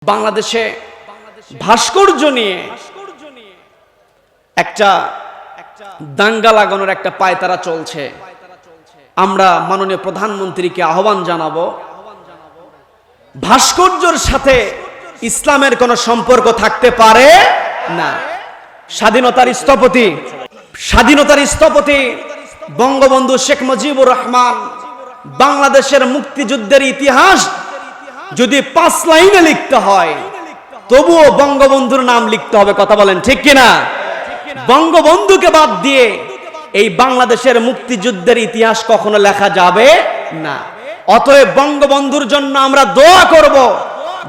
বাংলাদেশে ভাস্কর্য নিয়ে একটা দাঙ্গা লাগানোর একটা পায়তারা চলছে। আমরা মাননীয় প্রধানমন্ত্রীকে আহ্বান জানাবো, ভাস্কর্যের সাথে ইসলামের কোনো সম্পর্ক থাকতে পারে না। স্বাধীনতার স্থপতি বঙ্গবন্ধু শেখ মুজিবুর রহমান বাংলাদেশের মুক্তিযুদ্ধের ইতিহাস যদি 5 লাইনে লিখতে হয় তবুও বঙ্গবন্ধুর নাম লিখতে হবে। কথা বলেন ঠিক কিনা? বঙ্গবন্ধুকে বাদ দিয়ে এই বাংলাদেশের মুক্তিযুদ্ধের ইতিহাস কখনো লেখা যাবে না। অতএব বঙ্গবন্ধুর জন্য আমরা দোয়া করব,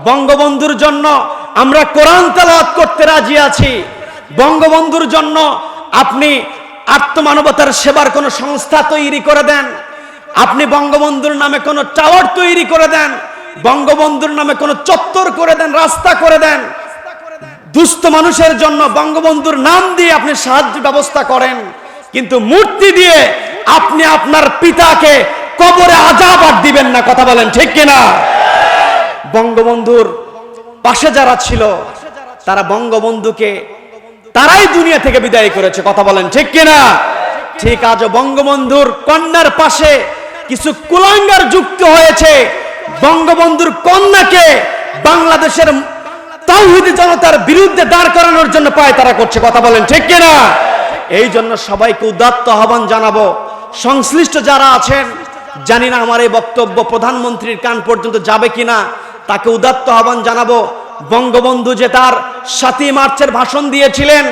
বঙ্গবন্ধুর জন্য আমরা কোরআন তেলাওয়াত করতে রাজি আছি। বঙ্গবন্ধুর জন্য আপনি আত্মমানবতার সেবার কোন সংস্থা তৈরি করে দেন, আপনি বঙ্গবন্ধুর নামে কোন টাওয়ার তৈরি করে দেন, বঙ্গবন্ধুর নামে কোন চত্বর করে দেন, রাস্তা করে দেন, দুস্থ মানুষের জন্য বঙ্গবন্ধুর নাম দিয়ে আপনি সাহায্য ব্যবস্থা করেন, কিন্তু মূর্তি দিয়ে আপনি আপনার পিতাকে কবরে আযাব আর দিবেন না। কথা বলেন ঠিক কিনা? বঙ্গবন্ধুর পাশে যারা ছিল তারা বঙ্গবন্ধুকে তারাই দুনিয়া থেকে বিদায় করেছে। কথা বলেন ঠিক কিনা? ঠিক আজও বঙ্গবন্ধুর কন্যার পাশে কিছু কুলাঙ্গার যুক্ত হয়েছে, বঙ্গবন্ধুর কন্যাকে বাংলাদেশের তাওহীদি জনতার বিরুদ্ধে দাঁড় করানোর জন্য পায়তারা করছে। কথা বলেন ঠিক কিনা? এই জন্য সবাইকে উদাত্ত আহ্বান জানাবো, সংশ্লিষ্ট যারা আছেন, জানি না আমার এই বক্তব্য প্রধানমন্ত্রীর কান পর্যন্ত যাবে কিনা, তাকে উদাত্ত আহ্বান জানাবো। বঙ্গবন্ধু যে তার 7ই মার্চের ভাষণ দিয়েছিলেন,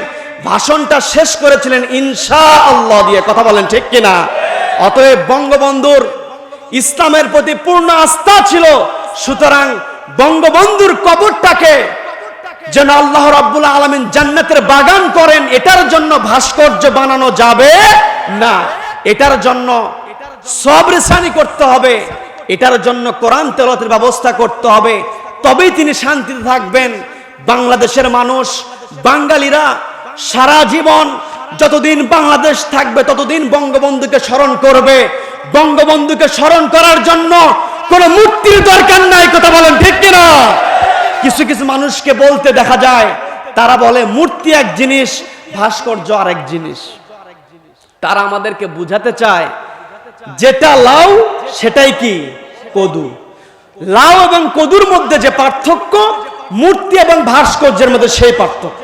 ভাষণটা শেষ করেছিলেন ইনশাআল্লাহ দিয়ে। কথা বলেন ঠিক কিনা? অতএব বঙ্গবন্ধুর ইসলামের প্রতি পূর্ণ আস্থা ছিল, সুতরাং বঙ্গবন্ধুর কবরটাকে যেন আল্লাহ রাব্বুল আলামিন জান্নাতের বাগান করেন, এটার জন্য ভাস্কর্য বানানো যাবে না। এটার জন্য সবরেসানি করতে হবে, এটার জন্য কোরআন তেলাওয়াতের ব্যবস্থা করতে হবে, তবেই তিনি শান্তিতে থাকবেন। বাংলাদেশের মানুষ, বাঙালিরা সারা জীবন যতদিন বাংলাদেশ থাকবে ততদিন বঙ্গবন্ধুকে স্মরণ করবে। বঙ্গবন্ধুকে স্মরণ করার জন্য কোন মূর্তির দরকার নাই। কথা বলেন ঠিক কিনা? কিছু কিছু মানুষকে বলতে দেখা যায়, তারা বলে মূর্তি এক জিনিস, ভাস্কর্য আরেক জিনিস। তারা আমাদেরকে বুঝাতে চায় যেটা লাউ সেটাই কি কদু। লাউ এবং কদুর মধ্যে যে পার্থক্য, মূর্তি এবং ভাস্কর্যের মধ্যে সেই পার্থক্য।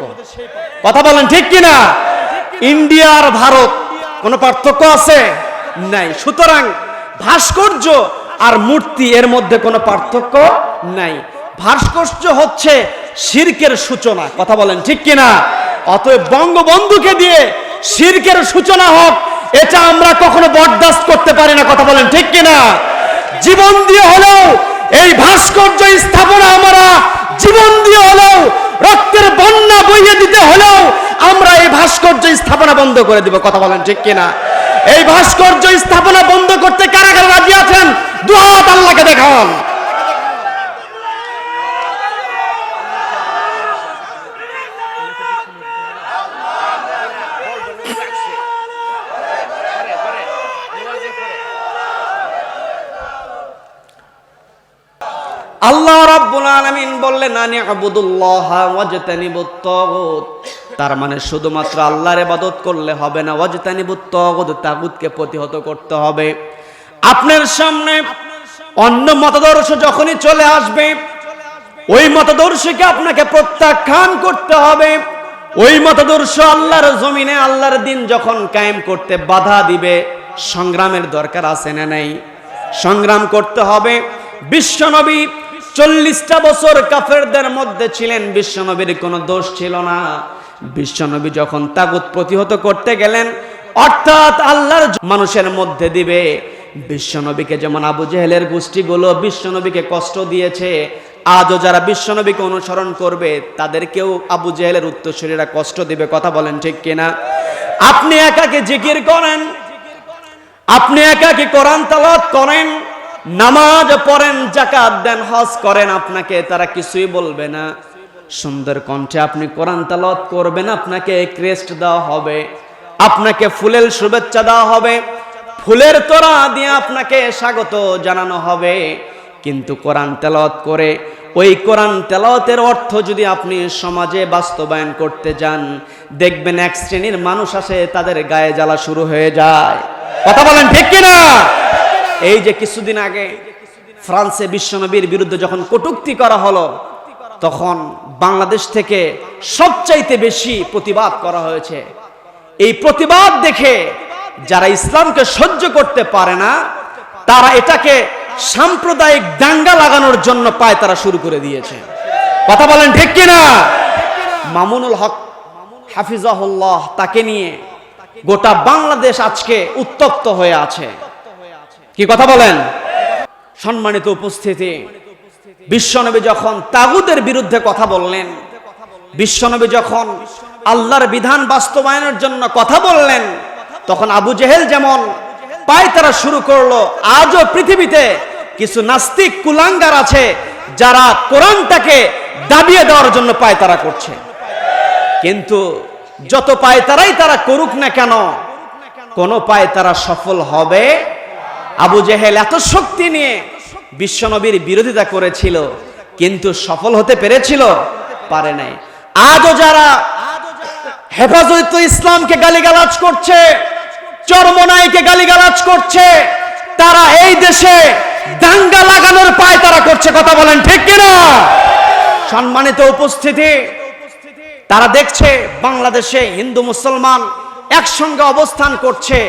কথা বলেন ঠিক কিনা? ইন্ডিয়া আর ভারত কোনো পার্থক্য আছে? নাই। সুতরাং ভাস্কর্য আর মূর্তি এর মধ্যে কোনো পার্থক্য নাই। ভাস্কর্য হচ্ছে শিরকের সূচনা। কথা বলেন ঠিক কিনা? অতএব বঙ্গবন্ধুকে দিয়ে শিরকের সূচনা হোক, এটা আমরা কখনো বরদাস্ত করতে পারি না। কথা বলেন ঠিক কিনা? জীবন দিয়ে হলেও এই ভাস্কর্য স্থাপনা আমরা জীবন দিয়ে হলেও, রক্তের বন্যা বইয়ে দিতে হলেও আমরা এই ভাস্কর্য স্থাপনা বন্ধ করে দিব। কথা বলেন ঠিক কিনা? এই ভাস্কর্য স্থাপনা বন্ধ করতে কারা কারা রাজি আছেন? দুহাত আল্লাহকে দেখান। আল্লাহ রাব্বুল আলামিন বললেন আনি আবুদুল্লাহ ওয়াজতানিবুত তাগুত, তার মানে শুধুমাত্র আল্লাহর ইবাদত করলে হবে না, ওয়াজতানিবুত তাগুত, তাগুতকে প্রতিহত করতে হবে। আপনার সামনে অন্য মতাদর্শ যখনই চলে আসবে, ওই মতাদর্শকে আপনাকে প্রত্যাখ্যান করতে হবে। ওই মতাদর্শ আল্লাহর জমিনে আল্লাহর দিন যখন কায়েম করতে বাধা দিবে, সংগ্রামের দরকার আছে না নাই? সংগ্রাম করতে হবে। বিশ্বনবী 40টা বছর কাফেরদের মধ্যে ছিলেন, বিশ্বনবীর কোনো দোষ ছিল না। বিশ্বনবী যখন তাগুত প্রতিহত করতে গেলেন, অর্থাৎ আল্লাহর মানুষের মধ্যে দিবে, বিশ্বনবীকে যেমন আবু জেহেলের গোষ্ঠীগুলো বিশ্বনবীকে কষ্ট দিয়েছে, আজও যারা বিশ্বনবীকে অনুসরণ করবে তাদেরকেও আবু জেহেলের উত্তরসূরিরা কষ্ট দিবে। কথা বলেন ঠিক কিনা? আপনি একাকে জিকির করেন, আপনি একাকি কোরআন তেলাওয়াত করেন, নামাজ পড়েন, যাকাত দেন, হজ করেন, আপনাকে তারা কিছুই বলবে না। সুন্দর কণ্ঠে আপনি কোরআন তেলাওয়াত করবেন, আপনাকে ক্রেস্ট দেওয়া হবে, আপনাকে ফুলের শুভেচ্ছা দেওয়া হবে, ফুলের তোড়া দিয়ে আপনাকে স্বাগত জানানো হবে। কিন্তু কোরআন তেলাওয়াত করে ওই কোরআন তেলাওয়াতের অর্থ যদি আপনি সমাজে বাস্তবায়ন করতে যান, দেখবেন এক শ্রেণীর মানুষ আসে, তাদের গায়ে জ্বালা শুরু হয়ে যায়। কথা বলেন ঠিক কিনা? এই যে কিছুদিন আগে ফ্রান্সে বিশ্বনবীর বিরুদ্ধে যখন কটূক্তি করা হলো, তখন বাংলাদেশ থেকে সবচাইতে বেশি প্রতিবাদ করা হয়েছে। এই প্রতিবাদ দেখে যারা ইসলামকে সহ্য করতে পারে না, তারা এটাকে সাম্প্রদায়িক দাঙ্গা লাগানোর জন্য পায়তারা শুরু করে দিয়েছে। কথা বলেন ঠিক কিনা? মামুনুল হক হাফিজাহুল্লাহ, তাকে নিয়ে গোটা বাংলাদেশ আজকে উত্তপ্ত হয়ে আছে। কি কথা বলেন? সম্মানিত উপস্থিতি, বিশ্বনবী যখন তাগুতের বিরুদ্ধে কথা বললেন, বিশ্বনবী যখন আল্লাহর বিধান বাস্তবায়নের জন্য কথা বললেন, তখন আবু জেহেল যেমন পায়তারা শুরু করলো, আজও পৃথিবীতে কিছু নাস্তিক কুলাঙ্গার আছে যারা কোরআনটাকে দাবিয়ে দেওয়ার জন্য পায়তারা করছে। কিন্তু যত পায়তারাই তারা করুক না কেন, কোনো পায়তারা সফল হবে? আবু জেহেল এত শক্তি নিয়ে বিশ্বনবীর বিরোধিতা করেছিল, কিন্তু সফল হতে পেরেছিল? পারে নাই। আজও যারা হেফাজত ইসলামকে গালিগালাজ করছে, চরমনাইকে গালিগালাজ করছে, তারা এই দেশে দাঙ্গা লাগানোর পায়তারা করছে। কথা বলেন ঠিক কিনা? সম্মানিত উপস্থিতি, তারা দেখছে বাংলাদেশে হিন্দু মুসলমান একসঙ্গে অবস্থান করছে,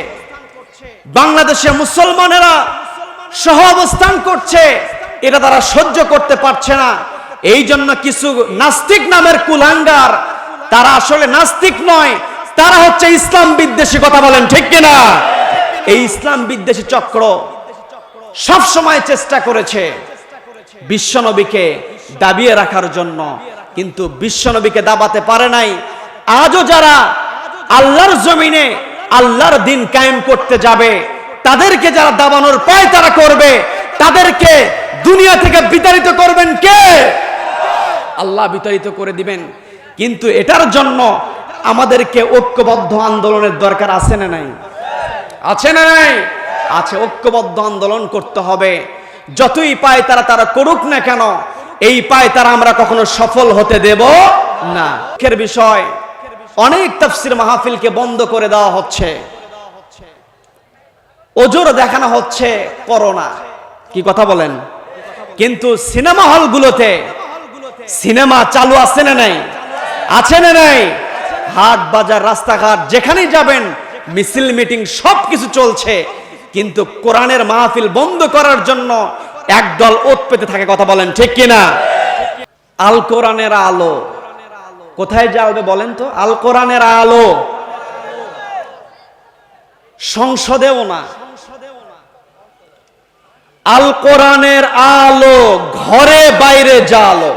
বাংলাদেশে মুসলমানেরা সহ অবস্থান করছে, এটা তারা সহ্য করতে পারছে না। এই জন্য কিছু নাস্তিক নামের কুলাঙ্গার, তারা আসলে নাস্তিক নয়, তারা হচ্ছে ইসলাম বিদ্বেষী। কথা বলেন ঠিক কিনা? এই ইসলাম বিদ্বেষী চক্র সব সময় চেষ্টা করেছে বিশ্বনবীকে দাবিয়ে রাখার জন্য, কিন্তু বিশ্বনবীকে দাবাতে পারে নাই। আজও যারা আল্লাহর জমিনে আল্লাহর দিন কায়েম করতে যাবে, তাদেরকে যারা দাবানোর পায়তারা করবে, তাদেরকে দুনিয়া থেকে বিতাড়িত করবেন কে? আল্লাহ বিতাড়িত করে দিবেন। কিন্তু এটার জন্য আমাদেরকে ঐক্যবদ্ধ আন্দোলনের দরকার আছে না নাই? আছে না নাই? আছে। ঐক্যবদ্ধ আন্দোলন করতে হবে। যতই পায়তারা তারা করুক না কেন, এই পায়তারা আমরা কখনো সফল হতে দেব না। এর বিষয়, অনেক তাফসীর মাহফিলকে বন্ধ করে দেওয়া হচ্ছে, ওজোর দেখানো হচ্ছে করোনা। কি কথা বলেন? কিন্তু সিনেমা হলগুলোতে সিনেমা চালু আছে না নাই? আছে না নাই? হাট বাজার রাস্তাঘাট যেখানেই যাবেন মিছিল মিটিং সবকিছু চলছে, কিন্তু কোরআনের মাহফিল বন্ধ করার জন্য একদল ওত পেতে থাকে। কথা বলেন ঠিক কিনা? আল কোরআনের আলো কোথায় জ্বালবে বলেন তো? আল কোরআনের আলো সংসদেও না, আল কোরআনের আলো ঘরে বাইরে জ্বালো।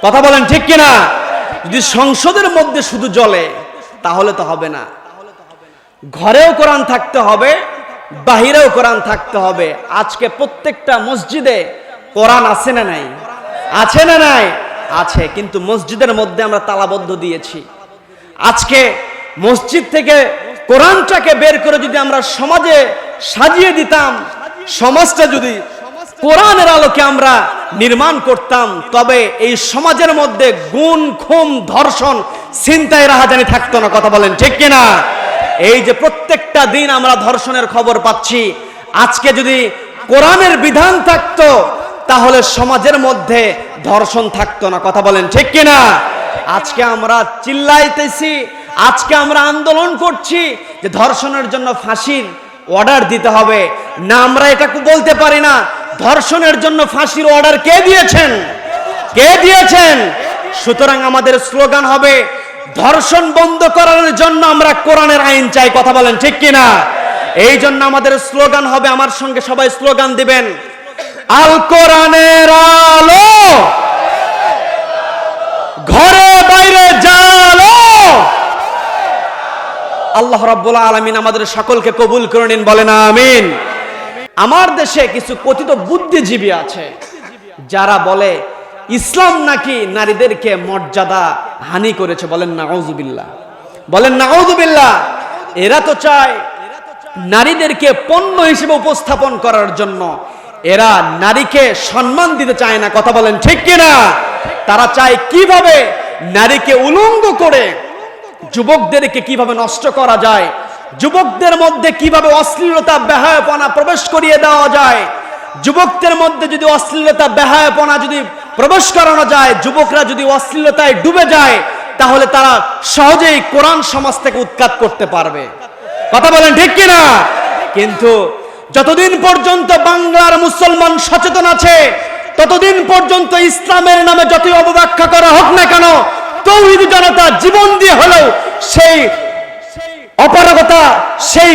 কথা বলেন ঠিক কিনা? যদি সংসদের মধ্যে শুধু জ্বলে তাহলে তো হবে না, ঘরেও কোরআন থাকতে হবে, বাহিরেও কোরআন থাকতে হবে। আজকে প্রত্যেকটা মসজিদে কোরআন আছে না নাই? আছে না নাই? আছে, কিন্তু মসজিদের মধ্যে আমরা তালাবদ্ধ দিয়েছি। আজকে মসজিদ থেকে কোরআনটাকে বের করে যদি আমরা সমাজে সাজিয়ে দিতাম, সমাজটা যদি কোরআনের আলোকে আমরা নির্মাণ করতাম, তবে এই সমাজের মধ্যে গুণ, খুন, ধর্ষণ, ছিনতাই, রাহাজানি থাকতো না। কথা বলেন ঠিক কিনা? এই যে প্রত্যেকটা দিন আমরা ধর্ষণের খবর পাচ্ছি, আজকে যদি কোরআনের বিধান থাকতো তাহলে সমাজের মধ্যে ধর্ষণ থাকতো না। কথা বলেন ঠিক কিনা? আজকে আমরা চিল্লাইতেছি, আজকে আমরা আন্দোলন করছি যে ধর্ষণের জন্য ফাঁসির অর্ডার দিতে হবে না। আমরা এটা বলতে পারি না ধর্ষণের জন্য ফাঁসির অর্ডার কে দিয়েছেন? কে দিয়েছেন? সুতরাং আমাদের স্লোগান হবে ধর্ষণ বন্ধ করার জন্য আমরা কোরআনের আইন চাই। কথা বলেন ঠিক কিনা? এই জন্য আমাদের স্লোগান হবে, আমার সঙ্গে সবাই স্লোগান দিবেন, আল কোরআনের আলো ঘরে বাইরে জ্বালো। আল্লাহ রাব্বুল আলামিন আমাদের সকলকে কবুল করে নিন, বলেন আমিন। আমার দেশে কিছু কথিত বুদ্ধিজীবী আছে যারা বলে ইসলাম নাকি নারীদেরকে মর্যাদা হানি করেছে। বলেন নাউযুবিল্লাহ, বলেন নাউযুবিল্লাহ। এরা তো চায় নারীদেরকে পণ্য হিসেবে উপস্থাপন করার জন্য, এরা নারীকে সম্মান দিতে চায় না, কথা বলেন ঠিক কিনা? তারা চায় কিভাবে নারীকে উলঙ্গ করে যুবকদেরকে কিভাবে নষ্ট করা যায়, যুবকদের মধ্যে কিভাবে অশ্লীলতা বেহায়াপনা প্রবেশ করিয়ে দেওয়া যায়। যুবকদের মধ্যে যদি অশ্লীলতা বেহায়াপনা যদি প্রবেশ করানো যায়, যুবকরা যদি অশ্লীলতায় ডুবে যায়, তাহলে তারা সহজেই কোরআন সমাজ থেকে উৎখাত করতে পারবে, কথা বলেন ঠিক কিনা? কিন্তু যতদিন পর্যন্ত বাংলার মুসলমান সচেতন আছে, ততদিন পর্যন্ত ইসলামের নামে যতই অপব্যাখ্যা করা হোক না কেন, তৌহিদি জনতা জীবন দিয়ে হলেও সেই অপারগতা, সেই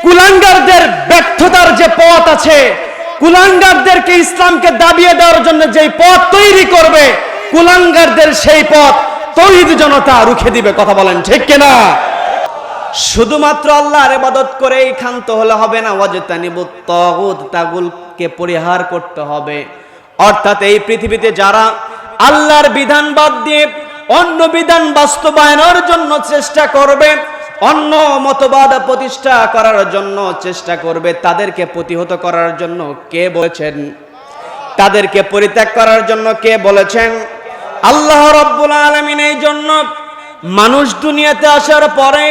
কুলাঙ্গারদের ব্যর্থতার যে পথ আছে, কুলাঙ্গারদেরকে ইসলামকে দাবিয়ে দেওয়ার জন্য যে পথ তৈরি করবে, কুলাঙ্গারদের সেই পথ তৌহিদি জনতা রুখে দিবে, কথা বলেন ঠিক কিনা? শুধুমাত্র আল্লাহর ইবাদত করেই ক্ষান্ত হলে হবে না, ওয়াজতানিবুত তাগুত, তাগুতকে পরিহার করতে হবে। অর্থাৎ এই পৃথিবীতে যারা আল্লাহর বিধান বাদ দিয়ে অন্য বিধান বাস্তবায়নের জন্য চেষ্টা করবে, অন্য মতবাদ প্রতিষ্ঠা করার জন্য চেষ্টা করবে, তাদেরকে প্রতিহত করার জন্য কে বলেছেন? তাদেরকে পরিত্যাগ করার জন্য কে বলেছেন? আল্লাহ রাব্বুল আলামিন। এই জন্য মানুষ দুনিয়াতে আসার পরে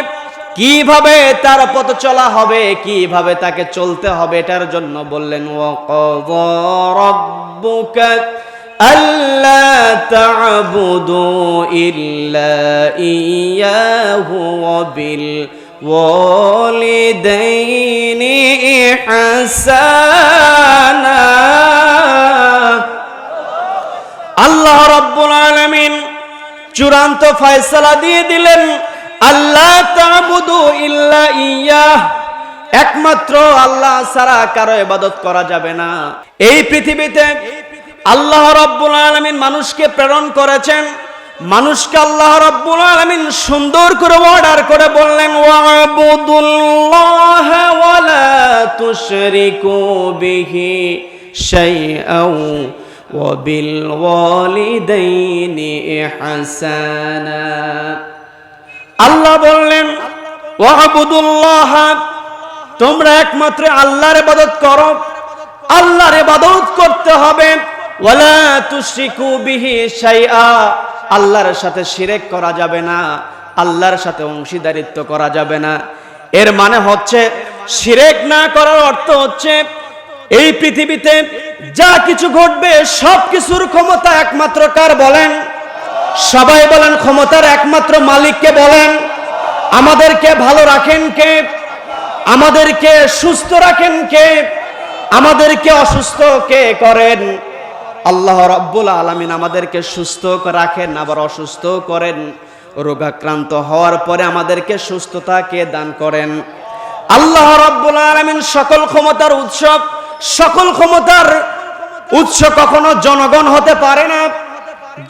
কিভাবে তার পথ চলা হবে, কিভাবে তাকে চলতে হবে, এটার জন্য বললেন ওয়াকাযা রাব্বুকা আল্লা তা'বুদু ইল্লা ইয়্যাহু ওয়া বিল ওয়ালিদাইনি ইহসানা। আল্লাহ রাব্বুল আলামিন চূড়ান্ত ফয়সালা দিয়ে দিলেন, আল্লাহ তা'বুদু ইল্লা ইয়্যাহ, একমাত্র আল্লাহ ছাড়া কারো ইবাদত করা যাবে না। এই পৃথিবীতে আল্লাহ রাব্বুল আলামিন মানুষকে প্রেরণ করেছেন, মানুষকে আল্লাহ রাব্বুল আলামিন সুন্দর করে অর্ডার করে বললেন ওয়া'বুদুল্লাহ ওয়া লা তুশরিকু বিহি শাইআন ওয়া বিল ওয়ালিদাইনি ইহসানা। আল্লাহ বললেন ওয়া'বুদুল্লাহ, তোমরা একমাত্র আল্লাহর ইবাদত করো, আল্লাহর ইবাদত করতে হবে, ওয়ালা তুশরিকু বিহি শাইআ, আল্লাহর সাথে শিরক করা যাবে না, আল্লাহর সাথে অংশীদারিত্ব করা যাবে না। এর মানে হচ্ছে শিরক না করার অর্থ হচ্ছে এই পৃথিবীতে যা কিছু ঘটবে সব কিছুর ক্ষমতা একমাত্র কার বলেন? সবাই বলেন ক্ষমতার একমাত্র মালিককে বলেন। আমাদেরকে ভালো রাখেন কে? আমাদেরকে সুস্থ রাখেন কে? আমাদেরকে অসুস্থ কে করেন? আল্লাহ রাব্বুল আলামিন আমাদেরকে সুস্থ রাখেন, আবার অসুস্থ করেন। রোগাক্রান্ত হওয়ার পরে আমাদেরকে সুস্থতা কে দান করেন? আল্লাহ রাব্বুল আলামিন সকল ক্ষমতার উৎস। সকল ক্ষমতার উৎস কখনো জনগণ হতে পারে না।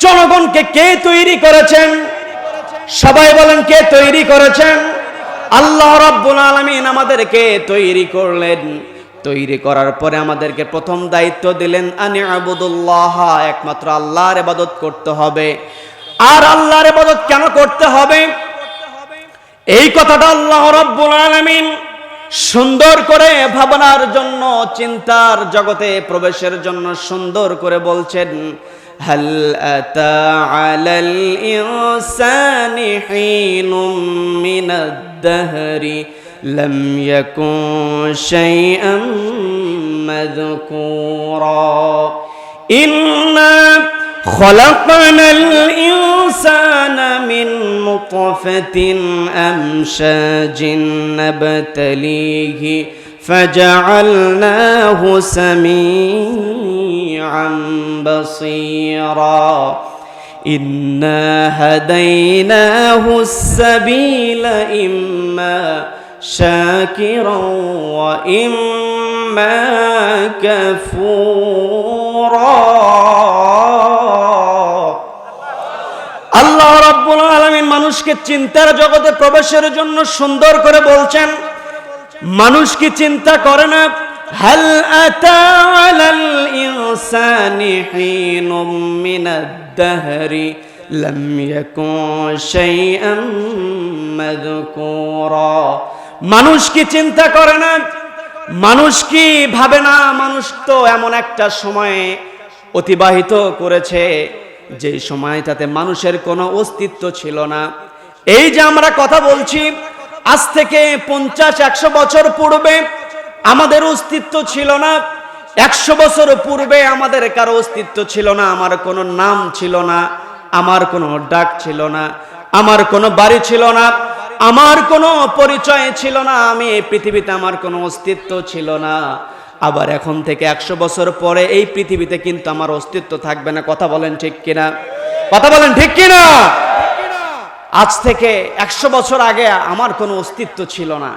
জনগণকে কে তৈরি করেছেন? সবাই বলেন কে তৈরি করেছেন? আল্লাহ রাব্বুল আলামিন আমাদেরকে তৈরি করলেন। তৈরি করার পরে আমাদেরকে প্রথম দায়িত্ব দিলেন আনি আবুদুল্লাহ, একমাত্র আল্লাহর ইবাদত করতে হবে। আর আল্লাহর ইবাদত কেন করতে হবে, এই কথাটা আল্লাহ রাব্বুল আলামিন সুন্দর করে ভাবনার জন্য, চিন্তার জগতে প্রবেশের জন্য সুন্দর করে বলছেন হাল আতা আলাল ইনসানি হিনুম মিনাদ দাহরি لم يكن شيئا مذكورا إنا خلقنا الإنسان من نطفة أمشاج نبتليه فجعلناه سميعا بصيرا إنا هديناه السبيل إما شاكرا وإما كفورا। আল্লাহ রাব্বুল আলামিন মানুষকে চিন্তার জগতে প্রবেশের জন্য সুন্দর করে বলছেন, মানুষ কি চিন্তা করে না? হাল আতা আলাল ইনসানি হিনুম মিনাদ দাহরি লাম ইয়াকুন শাইআন মাযকুরা। মানুষ কি চিন্তা করে না? মানুষ কি ভাবে না, মানুষ তো এমন একটা সময়ে অতিবাহিত করেছে যে সময়টাতে মানুষের কোনো অস্তিত্ব ছিল না। এই যে আমরা কথা বলছি, আজ থেকে 50-100 বছর পূর্বে আমাদের অস্তিত্ব ছিল না। 100 বছর পূর্বে আমাদের কারো অস্তিত্ব ছিল না, আমার কোনো নাম ছিল না, আমার কোনো ডাক ছিল না, আমার কোনো বাড়ি ছিল না, আমার কোনো পরিচয় ছিল না, আমি এই পৃথিবীতে আমার কোনো অস্তিত্ব ছিল না। আবার এখন থেকে 100 বছর পরে এই পৃথিবীতে কিন্তু আমার অস্তিত্ব থাকবে না। কথা বলেন ঠিক কিনা? কথা বলেন ঠিক কিনা? আজ থেকে 100 বছর আগে আমার কোনো অস্তিত্ব ছিল না।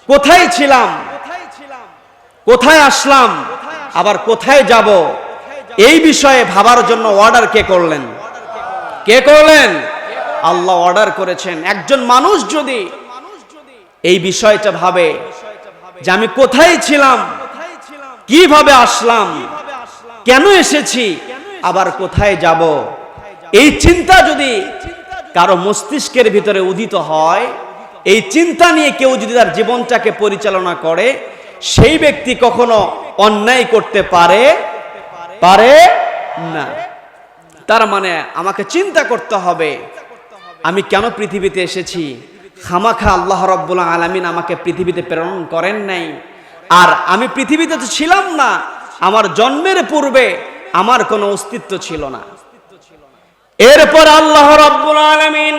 কোথায় ছিলাম, কোথায় আসলাম, আবার কোথায় যাব, এই বিষয়ে ভাবার জন্য অর্ডার কে করলেন? কে করলেন? আল্লাহ অর্ডার করেছেন। একজন মানুষ যদি এই বিষয়টা ভাবে যে আমি কোথায় ছিলাম, কিভাবে আসলাম, কেন এসেছি, আবার কোথায় যাব, এই চিন্তা যদি কারো মস্তিষ্কের ভিতরে উদিত হয়, এই চিন্তা নিয়ে কেউ যদি তার জীবনটাকে পরিচালনা করে, সেই ব্যক্তি কখনো অন্যায় করতে পারে না। তার মানে আমাকে চিন্তা করতে হবে আমি কেন পৃথিবীতে এসেছি। খামাখা আল্লাহ রাব্বুল আলামিন আমাকে পৃথিবীতে প্রেরণ করেন নাই। আর আমি পৃথিবীতে তো ছিলাম না, আমার জন্মের পূর্বে আমার কোনো অস্তিত্ব ছিল না। এরপর আল্লাহ রাব্বুল আলামিন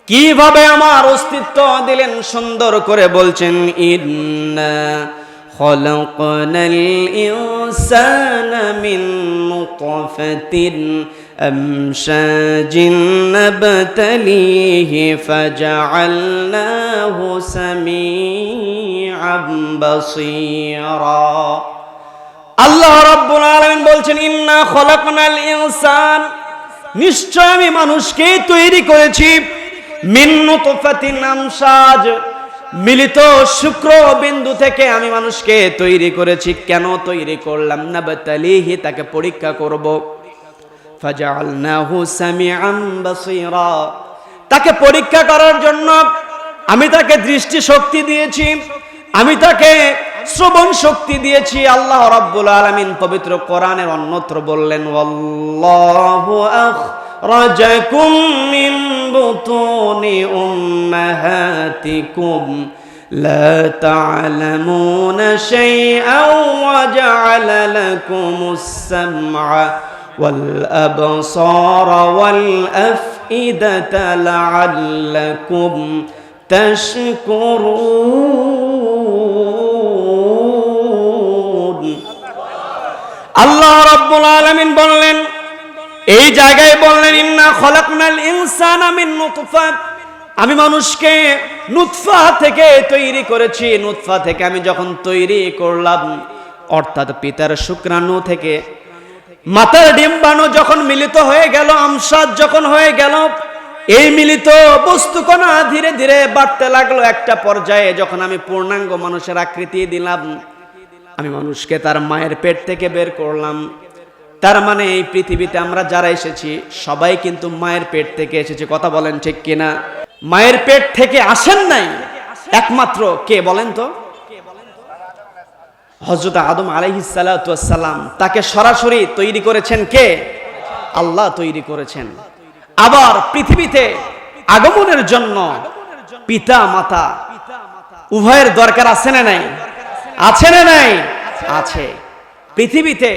কিভাবে আমার অস্তিত্ব দিলেন সুন্দর করে বলছেন, ইন্না খলাকনাল ইনসানা মিন নুতফাতিন আমশাজিন নাবতালিহি ফাজআলনাহু সামিআন বাসীরা। আল্লাহ রাব্বুল আলামিন বলছেন, ইন্না খলাকনাল ইনসান, নিশ্চয় আমি মানুষকে তৈরি করেছি, মিন নুতফাতিন আমশাজ, মিলিত শুক্র বিন্দু থেকে আমি মানুষকে তৈরি করেছি। কেন তৈরি করলাম? নাবতালিহি, তাকে পরীক্ষা করব। ফাজআলনাহু সামিআন বাসীরা, তাকে পরীক্ষা করার জন্য আমি তাকে দৃষ্টি শক্তি দিয়েছি, আমি তাকে শ্রবণ শক্তি দিয়েছি। আল্লাহ রাব্বুল আলামিন পবিত্র কোরআনের অন্যত্র বললেন, ওয়াল্লাহু আখরাজাকুম মিন বুতুনি উম্মাহাতিকুম লা তা'লামুনা শাইআন ওয়া জা'আলা লাকুমুস সামআ ওয়াল আবসারা ওয়াল আফইদাতা লা'আল্লাকুম তাশকুরুন। আল্লাহ রাব্বুল আলামিন বললেন, এই জায়গায় বললেন, ইন্না খলাকনাল ইনসানা মিন নুতফা, আমি মানুষকে নুতফা থেকে তৈরি করেছি। নুতফা থেকে আমি যখন তৈরি করলাম, অর্থাৎ পিতার শুক্রাণু থেকে মাতার ডিম্বাণু যখন মিলিত হয়ে গেল, আমশাদ যখন হয়ে গেল, এই মিলিত বস্তুকণা ধীরে ধীরে বাড়তে লাগলো। একটা পর্যায়ে যখন আমি পূর্ণাঙ্গ মানুষের আকৃতি দিলাম, আমি মানুষকে তার মায়ের পেট থেকে বের করলাম। তার মানে এই পৃথিবীতে আমরা যারা এসেছি সবাই কিন্তু মায়ের পেট থেকে এসেছি। কথা বলেন ঠিক কিনা? মায়ের পেট থেকে আসেন নাই একমাত্র কে বলেন তো? হযরত আদম আলাইহিস সালাতু ওয়াস সালাম, তাকে সরাসরি তৈরি করেছেন কে? আল্লাহ তৈরি করেছেন। আবার পৃথিবীতে আগমনের জন্য পিতা মাতা উভয়ের দরকার আছে না নাই? আছে না নাই? আছে। পৃথিবীতে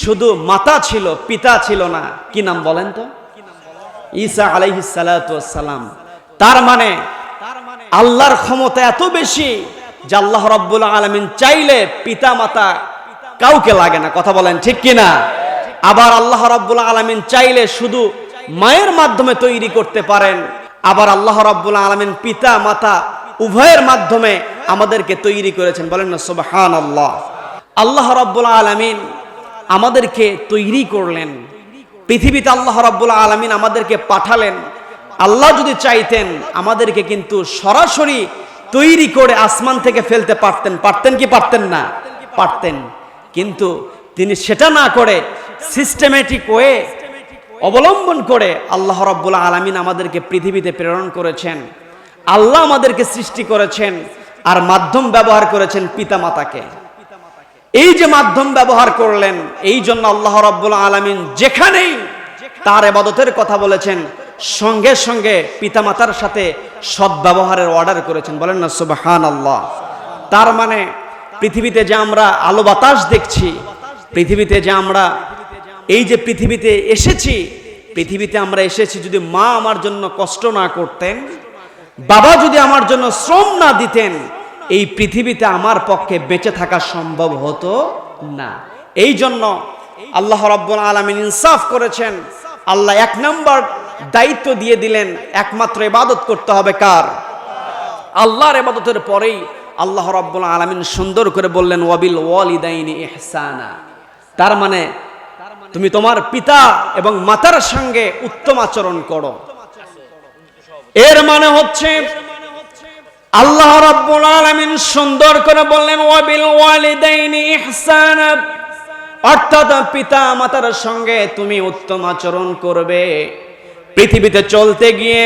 শুধু মাতা ছিল, পিতা ছিল না। কি নাম বলেন তো? ঈসা আলাইহিস সালাতু ওয়াস সালাম। তার মানে আল্লাহর ক্ষমতা এত বেশি যে আল্লাহ রাব্বুল আলামিন চাইলে পিতা মাতা কাউকে লাগে না। কথা বলেন ঠিক কিনা? আবার আল্লাহ রাব্বুল আলামিন চাইলে শুধু মায়ের মাধ্যমে তৈরি করতে পারেন। আবার আল্লাহ রাব্বুল আলামিন পিতা মাতা উভয়ের মাধ্যমে আমাদেরকে তৈরি করেছেন। বলেন না সুবহানাল্লাহ। আল্লাহ রাব্বুল আলামিন আমাদেরকে তৈরি করলেন পৃথিবীতে। আল্লাহ রাব্বুল আলামিন আমাদেরকে পাঠালেন। আল্লাহ যদি চাইতেন আমাদেরকে কিন্তু সরাসরি তৈরি করে আসমান থেকে ফেলতে পারতেন। পারতেন কি পারতেন না? পারতেন। কিন্তু তিনি সেটা না করে সিস্টেমেটিক ওয়ে অবলম্বন করে আল্লাহ রাব্বুল আলামিন আমাদেরকে পৃথিবীতে প্রেরণ করেছেন। আল্লাহ আমাদেরকে সৃষ্টি করেছেন। আর মাধ্যম ব্যবহার করেছেন পিতামাতাকে। এই যে মাধ্যম ব্যবহার করলেন, এই জন্য আল্লাহ রাব্বুল আলামিন যেখানেই তার ইবাদতের কথা বলেছেন সঙ্গে সঙ্গে পিতামাতার সাথে সদ্ব্যবহারের অর্ডার করেছেন। বলেন না সুবহানাল্লাহ। তার মানে পৃথিবীতে যে আমরা আলো বাতাস দেখছি, পৃথিবীতে যে আমরা এই যে পৃথিবীতে এসেছি, পৃথিবীতে আমরা এসেছি যদি মা আমার জন্য কষ্ট না করতেন, বাবা যদি আমার জন্য শ্রম না দিতেন, এই পৃথিবীতে আমার পক্ষে বেঁচে থাকা সম্ভব হতো না। এই জন্য আল্লাহ রাব্বুল আলামিন ইনসাফ করেছেন। আল্লাহ এক নম্বর দায়িত্ব দিয়ে দিলেন, একমাত্র ইবাদত করতে হবে কার? আল্লাহর ইবাদতের পরেই আল্লাহ রাব্বুল আলামিন সুন্দর করে বললেন ওয়াবিল ওয়ালিদাইনি ইহসানা। তার মানে তুমি তোমার পিতা এবং মাতার সঙ্গে উত্তম আচরণ করো। এর মানে হচ্ছে আল্লাহ রাব্বুল আলামিন সুন্দর করে বললেন ওয়াবিল ওয়ালিদাইনি ইহসানা, অর্থাৎ পিতা মাতার সঙ্গে তুমি উত্তম আচরণ করবে। পৃথিবীতে চলতে গিয়ে,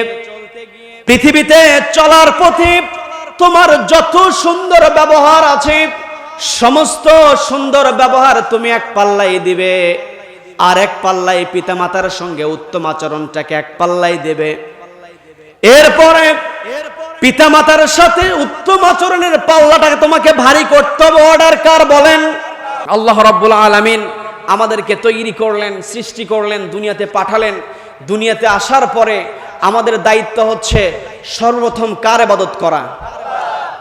পৃথিবীতে চলার পথে তোমার যত সুন্দর ব্যবহার আছে সমস্ত সুন্দর ব্যবহার তুমি এক পাল্লায় দিবে, আর এক পাল্লায় পিতা মাতার সঙ্গে উত্তম আচরণটাকে এক পাল্লায় দেবে। এরপরে পিতা মাতার সাথে উত্তম আচরণের পাল্লাটাকে তোমাকে ভারী করতে হবে। অর্ডার কার? বলেন আল্লাহ রাব্বুল আলামিন আমাদেরকে তৈরি করলেন, সৃষ্টি করলেন, দুনিয়াতে পাঠালেন। দুনিয়াতে আসার পরে আমাদের দায়িত্ব হচ্ছে সর্বপ্রথম কার ইবাদত করা?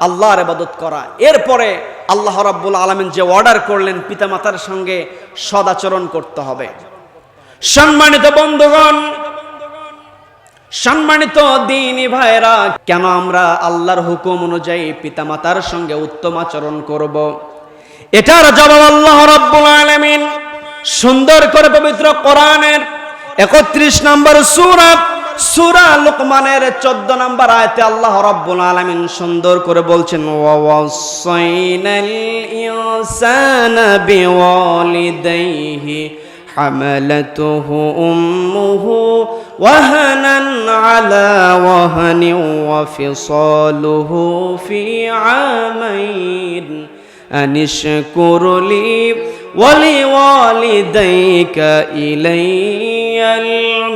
আল্লাহর ইবাদত করা। এরপরে আল্লাহ রাব্বুল আলামিন যে অর্ডার করলেন পিতামাতার সঙ্গে সদাচরণ করতে হবে। সম্মানিত বন্ধুগণ, সম্মানিত দ্বীনি ভাইরা, কেন আমরা আল্লাহর হুকুম অনুযায়ী পিতামাতার সঙ্গে উত্তম আচরণ করব? এটার জবাব আল্লাহ রাব্বুল আলামিন সুন্দর করে পবিত্র কোরআনের 31 নম্বর সূরা লুকমানের 14 নম্বর আয়াতে আল্লাহ রাব্বুল আলামিন সুন্দর করে বলছেন ওয়াসাইনাল ইনসানা বিওয়ালিদাইহি হামালাতুহু উম্মুহু ওয়াহানান আলা ওয়াহানিন ওয়া ফিসালুহু ফি আমাইন আনিশকুর লি ওয়ালিওয়ালিদাইকা ইলাইয়াল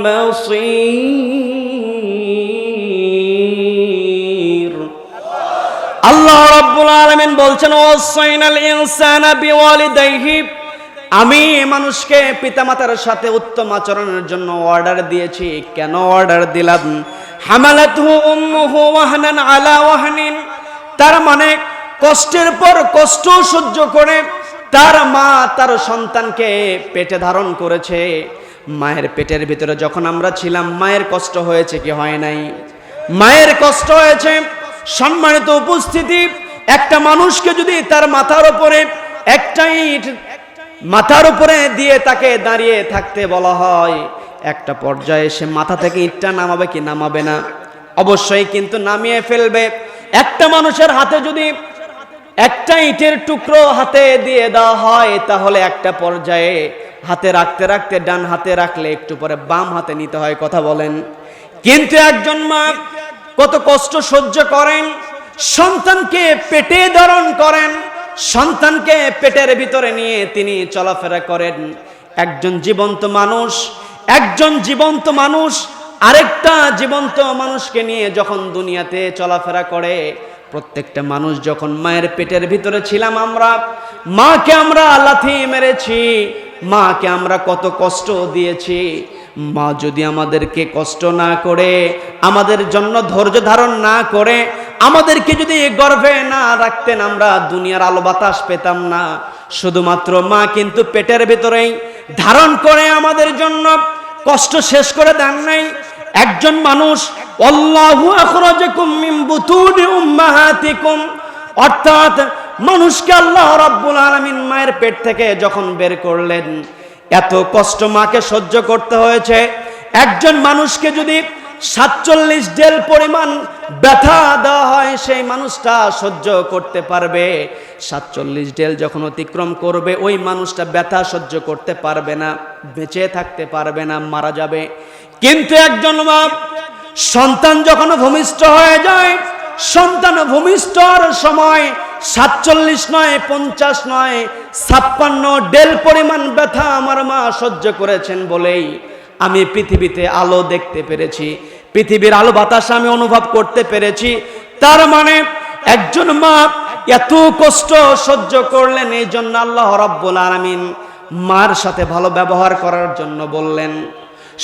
মাসীর। আল্লাহ রাব্বুল আলামিন বলছেন ওয়াসাইনাল ইনসানা বিওয়ালিদাইহি, আমি মানুষকে পিতামাতার সাথে উত্তম আচরণের জন্য অর্ডার দিয়েছি। কেন অর্ডার দিলাম? হামালাতুহু উম্মুহু ওয়াহনান আলা ওয়াহনিন, তার মানে কষ্টের পর কষ্ট সহ্য করে তার মা তার সন্তানকে পেটে ধারণ করেছে। মায়ের পেটের ভিতরে যখন আমরা ছিলাম মায়ের কষ্ট হয়েছে কি হয় নাই? মায়ের কষ্ট হয়েছে। সম্মানিত উপস্থিতি, একটা মানুষকে যদি তার মাথার উপরে একটা ইট মাথার উপরে দিয়ে তাকে দাঁড়িয়ে থাকতে বলা হয়, একটা পর্যায়ে সে মাথা থেকে ইটটা নামাবে কি নামাবে না? অবশ্যই কিন্তু নামিয়ে ফেলবে। একটা মানুষের হাতে যদি একটা ইটের টুকরো হাতে দিয়ে দেওয়া হয়, তাহলে একটা পর্যায়ে হাতে রাখতে রাখতে ডান হাতে রাখলে একটু পরে বাম হাতে নিতে হয়। কথা বলেন। কিন্তু একজন মা কত কষ্ট সহ্য করেন, সন্তানকে পেটে ধারণ করেন, সন্তানকে পেটের ভিতরে নিয়ে তিনি চলাফেরা করেন। একজন জীবন্ত মানুষ আরেকটা জীবন্ত মানুষকে নিয়ে যখন দুনিয়াতে চলাফেরা করে, প্রত্যেকটা মানুষ যখন মায়ের পেটের ভিতরে ছিলাম আমরা, মাকে আমরা লাথি মেরেছি, মাকে আমরা কত কষ্ট দিয়েছি। মা যদি আমাদেরকে কষ্ট না করে, আমাদের জন্য ধৈর্য ধারণ না করে, আমাদেরকে যদি গর্ভে না রাখতেন, আমরা দুনিয়ার আলো বাতাস পেতাম না। শুধুমাত্র মা কিন্তু পেটের ভিতরেই ধারণ করে আমাদের জন্য কষ্ট শেষ করে দেন নাই। একজন মানুষ আল্লাহু আখরাজাকুম মিন বুতুনি উম্মাহাতিকুম, অর্থাৎ মানুষকে আল্লাহ রাব্বুল আলামিন মায়ের পেট থেকে যখন বের করলেন, এত কষ্ট মাকে সহ্য করতে হয়েছে। একজন মানুষকে যদি 47 ডেল পরিমাণ ব্যথা দেওয়া হয়, সেই মানুষটা সহ্য করতে পারবে। 47 ডেল যখন অতিক্রম করবে, ওই মানুষটা ব্যথা সহ্য করতে পারবে না, বেঁচে থাকতে পারবে না, মারা যাবে। কিন্তু একজন মা সন্তান যখন ভূমিষ্ঠ হয়ে যায়, সন্তান ভূমিষ্ঠর সময় 47 নয়, 50 নয়, 56 ডেল পরিমাণ ব্যথা আমার মা সহ্য করেছেন বলেই আমি পৃথিবীতে আলো দেখতে পেরেছি, পৃথিবীর আলো বাতাস আমি অনুভব করতে পেরেছি। তার মানে একজন মা এত কষ্ট সহ্য করলেন, এই জন্য আল্লাহ রাব্বুল আলামিন মার সাথে ভালো ব্যবহার করার জন্য বললেন।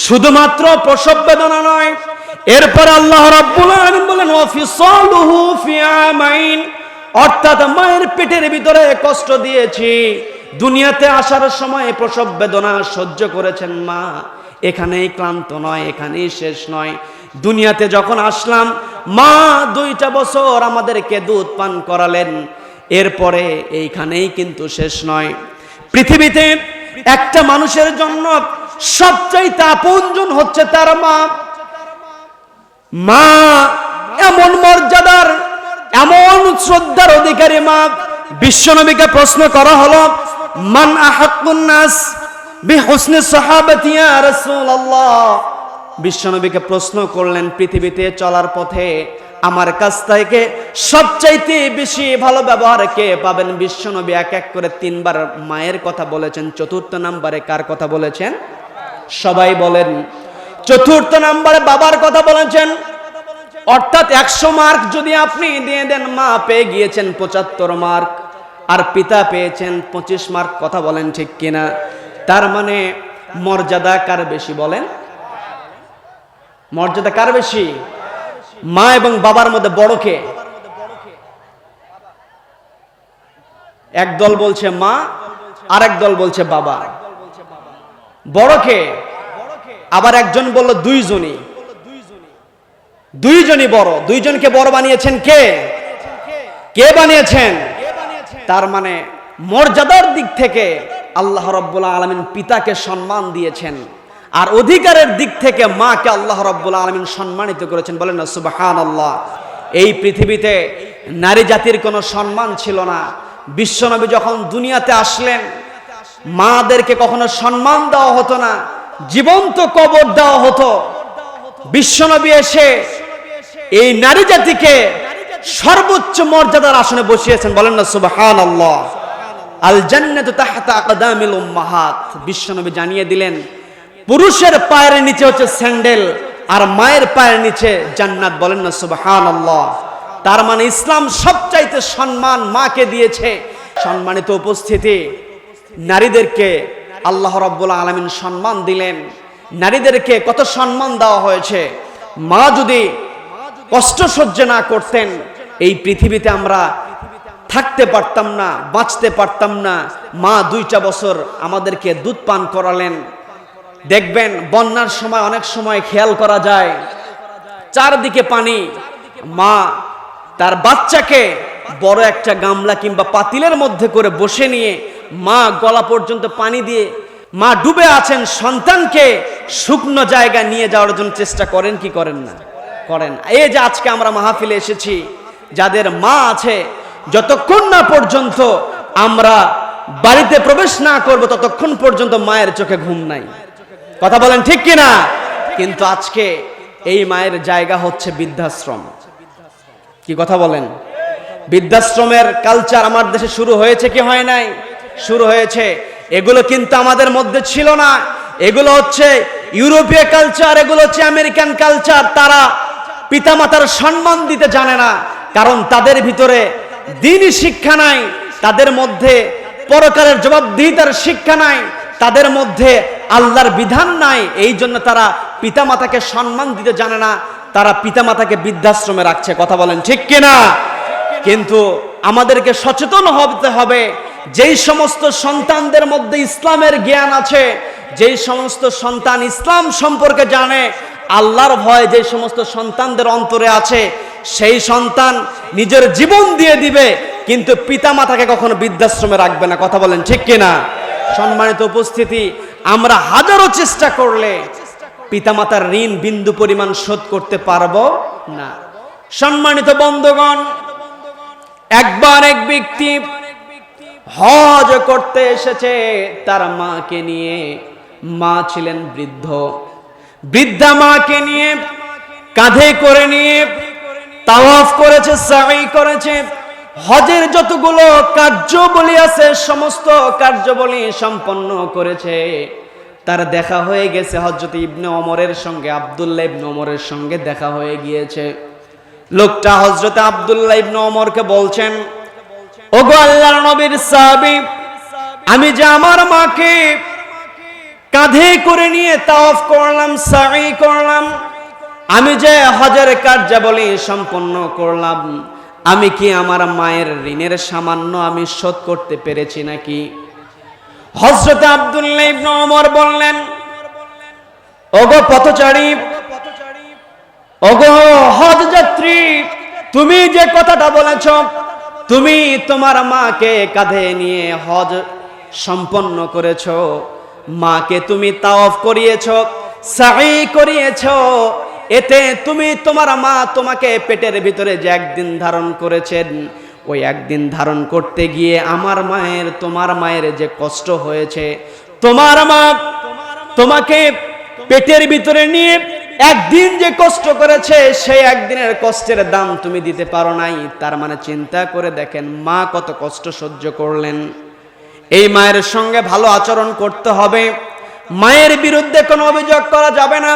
শুধুমাত্র প্রসব বেদনা নয়, এরপর আল্লাহ রাব্বুল আলামিন বলেন ওয়াফিসালুহু ফি আমাইন, অর্থাৎ মায়ের পেটের ভিতরে কষ্ট দিয়েছি, দুনিয়াতে আসার সময় প্রসব বেদনা সহ্য করেছেন মা, এখানেই ক্লান্ত নয়, এখানেই শেষ নয়। দুনিয়াতে যখন আসলাম মা 2টা বছর আমাদেরকে দুধ পান করালেন, এরপরে এইখানেই কিন্তু শেষ নয়। পৃথিবীতে একটা মানুষের জন্য সবচাইতে আপনজন হচ্ছে তার মা। মা এমন মর্যাদার, এমন শ্রদ্ধার অধিকারী মা। বিশ্বনবীকে প্রশ্ন করা হলো মান আহাক্কুন নাস বিহুসনি সাহাবাতি ইয়া রাসূলুল্লাহ। বিশ্বনবীকে প্রশ্ন করলেন পৃথিবীতে চলার পথে আমার কাছ থেকে সবচাইতে বেশি ভালো ব্যবহার কে পাবেন? বিশ্বনবী এক এক করে 3বার মায়ের কথা বলেছেন। 4র্থ নম্বরে কার কথা বলেছেন? সবাই বলেন। 4র্থ নম্বরে বাবার কথা বলেছেন। অর্থাৎ 100 মার্ক যদি আপনি দিয়ে দেন, মা পেয়ে গিয়েছেন 75 মার্ক, আর পিতা পেয়েছেন 25 মার্ক। কথা বলেন ঠিক কিনা? তার মানে মর্যাদা কার বেশি বলেন? মর্যাদা কার বেশি? মা এবং বাবার মধ্যে বড় কে? এক দল বলছে মা, আরেক দল বলছে বাবা। বড় কে? আবার একজন বলল দুইজনই। দুইজনই বড়। দুইজনকে বড় বানিয়েছেন কে? কে বানিয়েছেন? তার মানে মর্যাদার দিক থেকে আল্লাহ রাব্বুল আলামিন পিতাকে সম্মান দিয়েছেন, আর অধিকারের দিক থেকে মাকে আল্লাহ রাব্বুল আলামিন সম্মানিত করেছেন। বলেন না সুবহানাল্লাহ। এই পৃথিবীতে নারী জাতির কোনো সম্মান ছিল না। বিশ্বনবী যখন দুনিয়াতে আসলেন, মাদেরকে কখনো সম্মান দেওয়া হতো না, জীবন্ত কবর দেওয়া হতো। বিশ্বনবী এসে এই নারী জাতিকে সর্বোচ্চ মর্যাদার আসনে বসিয়েছেন। বলেন না সুবহানাল্লাহ। আল জান্নাতু তাহতা আকদামিল উম্মাহাত। বিশ্বনবী জানিয়ে দিলেন পুরুষের পায়ের নিচে হচ্ছে স্যান্ডেল, আর মায়ের পায়ের নিচে জান্নাত। বলেন না সুবহানাল্লাহ। তার মানে ইসলাম সবচাইতে সম্মান মাকে দিয়েছে। সম্মানিত উপস্থিতি, নারীদেরকে আল্লাহ রাব্বুল আলামিন সম্মান দিলেন। নারীদেরকে কত সম্মান দেওয়া হয়েছে। মা যদি কষ্ট সহ্য না করতেন, এই পৃথিবীতে আমরা থাকতে পারতাম না, বাঁচতে পারতাম না। মা 2টা বছর আমাদেরকে দুধ পান করালেন। দেখবেন বন্যার সময় অনেক সময় খেয়াল করা যায় চারদিকে পানি। মা তার বাচ্চাকে বড় একটা গামলা কিংবা পাতিলের মধ্যে করে বসে নিয়ে মা গলা পর্যন্ত পানি দিয়ে মা ডুবে আছেন, সন্তানকে শুকনো জায়গায় নিয়ে যাওয়ার জন্য চেষ্টা করেন কি করেন না? করেন। এই যে আজকে আমরা মাহফিলে এসেছি, যাদের মা আছে, যতক্ষণ না পর্যন্ত আমরা বাড়িতে প্রবেশ না করব ততক্ষণ পর্যন্ত মায়ের চোখে ঘুম নাই। কথা বলেন ঠিক কিনা? কিন্তু আজকে এই মায়ের জায়গা হচ্ছে বৃদ্ধাশ্রম। কি কথা বলেন? বৃদ্ধাশ্রমের কালচার আমার দেশে শুরু হয়েছে কি হয় নাই? শুরু হয়েছে। এগুলো কিন্তু আমাদের মধ্যে ছিল না। এগুলো হচ্ছে ইউরোপীয় কালচার, এগুলো হচ্ছে আমেরিকান কালচার। তারা পিতামাতার সম্মান দিতে জানে না, কারণ তাদের ভিতরে দ্বীনি শিক্ষা নাই, তাদের মধ্যে পরকালের জবাবদিহিতার শিক্ষা নাই, তাদের মধ্যে আল্লাহর বিধান নাই। এই জন্য তারা পিতামাতাকে সম্মান দিতে জানে না, তারা পিতামাতাকে বৃদ্ধাশ্রমে রাখছে। কথা বলেন ঠিক কিনা? কিন্তু আমাদেরকে সচেতন হতে হবে। যেই সমস্ত সন্তানদের মধ্যে ইসলামের জ্ঞান আছে, যেই সমস্ত সন্তান ইসলাম সম্পর্কে জানে, আল্লাহর ভয় যে সমস্ত সন্তানদের অন্তরে আছে, সেই সন্তান নিজের জীবন দিয়ে দিবে, কিন্তু পিতামাতাকে কখনো বৃদ্ধাশ্রমে রাখবে না। কথা বলেন ঠিক কিনা? সম্মানিত উপস্থিতি, আমরা হাজারো চেষ্টা করলে পিতামাতার ঋণ বিন্দু পরিমাণ শোধ করতে পারবো না। সম্মানিত বন্ধুগণ, একবার এক ব্যক্তি হজ করতে এসেছে তার মাকে নিয়ে। মা ছিলেন বৃদ্ধ। বৃদ্ধা মাকে নিয়ে কাঁধে করে নিয়ে তাওয়াফ করেছে, সাই করেছে, হজের যতগুলো কার্যাবলী আছে সমস্ত কার্যাবলী সম্পন্ন করেছে। তার দেখা হয়ে গেছে হযরত ইবনে ওমরের সঙ্গে, আব্দুল্লাহ ইবনে ওমরের সঙ্গে দেখা হয়ে গিয়েছে। লোকটা হযরত আব্দুল্লাহ ইবনে ওমরকে বলছেন, ওগো আল্লাহর নবীর সাহাবী, আমি যে আমার মাকে কাঁধে করে নিয়ে তাওয়াফ করলাম, সাই করলাম, আমি যে হজের কার্যাবলী সম্পন্ন করলাম, আমি কি আমার মায়ের ঋণের সামান্য আমি শোধ করতে পেরেছি নাকি? হযরত আব্দুল্লাহ ইবনে ওমর বললেন, ওগো পথচারী, ওগো হজ যাত্রী, তুমি যে কথাটা বলেছ, তুমি তোমার মাকে কাঁধে নিয়ে হজ সম্পন্ন করেছ, মাকে তুমি তাওয়াফ করিয়েছ, সাই করিয়েছ, এতে তুমি তোমার মা তোমাকে পেটের ভিতরে যে একদিন ধারণ করেছেন, ওই একদিন ধারণ করতে গিয়ে আমার মায়ের, তোমার মায়ের যে কষ্ট হয়েছে, তোমার মা তোমাকে পেটের ভিতরে নিয়ে একদিন যে কষ্ট করেছে, সেই একদিনের কষ্টের দাম তুমি দিতে পারো নাই। তার মানে চিন্তা করে দেখেন মা কত কষ্ট সহ্য করলেন। এই মায়ের সঙ্গে ভালো আচরণ করতে হবে, মায়ের বিরুদ্ধে কোনো অভিযোগ করা যাবে না,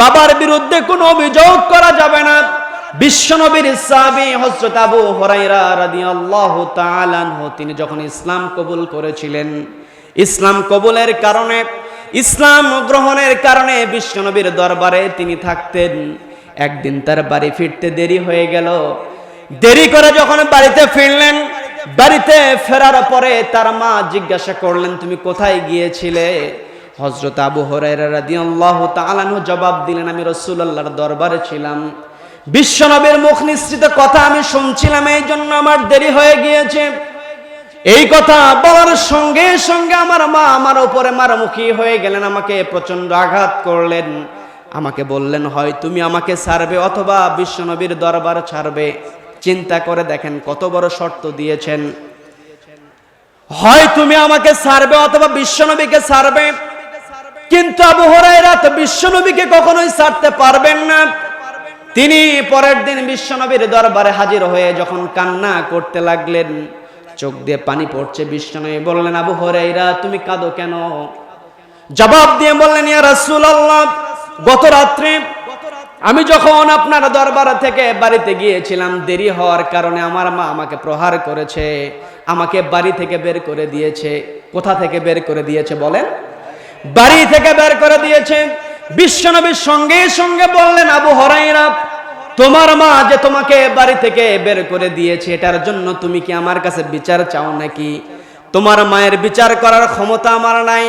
বাবার বিরুদ্ধে কোনো অভিযোগ করা যাবে না। বিশ্বনবীর সাহাবী হযরত আবু হুরায়রা রাদিয়াল্লাহু তাআলা আনহু, তিনি যখন ইসলাম কবুল করেছিলেন, ইসলাম কবুলের কারণে, ইসলাম গ্রহণের কারণে বিশ্বনবীর দরবারে তিনি থাকতেন। একদিন তার বাড়ি ফিরতে দেরি হয়ে গেল। দেরি করে যখন বাড়িতে ফিরলেন, বাড়িতে ফেরার পরে তার মা জিজ্ঞাসা করলেন, তুমি কোথায় গিয়েছিলে? হযরত আবু হুরায়রা রাদিয়াল্লাহু তাআলা আনহু জবাব দিলেন, আমি রাসূলুল্লাহর দরবারে ছিলাম, বিশ্বনবীর মুখ নিঃসৃত কথা আমি শুনছিলাম, এই জন্য আমার দেরি হয়ে গিয়েছে। এই কথা বলার সঙ্গে সঙ্গে আমার মা আমার উপরে মারমুখী হয়ে গেলেন, আমাকে প্রচন্ড আঘাত করলেন, আমাকে বললেন, হয় তুমি আমাকে ছাড়বে অথবা বিশ্বনবীর দরবার ছাড়বে। চিন্তা করে দেখেন কত বড় শর্ত দিয়েছেন, হয় তুমি আমাকে ছাড়বে অথবা বিশ্বনবীকে ছাড়বে। কিন্তু আবু হুরায়রা তো বিশ্বনবীকে কখনোই ছাড়তে পারবেন না। তিনি পরের দিন বিশ্বনবীর দরবারে হাজির হয়ে যখন কান্না করতে লাগলেন, চোখ দিয়ে পানি পড়ছে, বিশ্বনবী বললেন, আবু হুরায়রা তুমি কাঁদো কেন? জবাব দিয়ে বললেন, ইয়া রাসূলুল্লাহ, গত রাত্রে আমি যখন আপনার দরবার থেকে বাড়িতে গিয়েছিলাম, দেরি হওয়ার কারণে আমার মা আমাকে প্রহার করেছে, আমাকে বাড়ি থেকে বের করে দিয়েছে। কোথা থেকে বের করে দিয়েছে বলেন? বাড়ি থেকে বের করে দিয়েছে। বিশ্বনবীর সঙ্গে সঙ্গে বললেন, আবু হুরায়রা, তোমার মা যে তোমাকে বাড়ি থেকে বের করে দিয়েছে, এটার জন্য তুমি কি আমার কাছে বিচার চাও নাকি? তোমার মায়ের বিচার করার ক্ষমতা আমার নাই,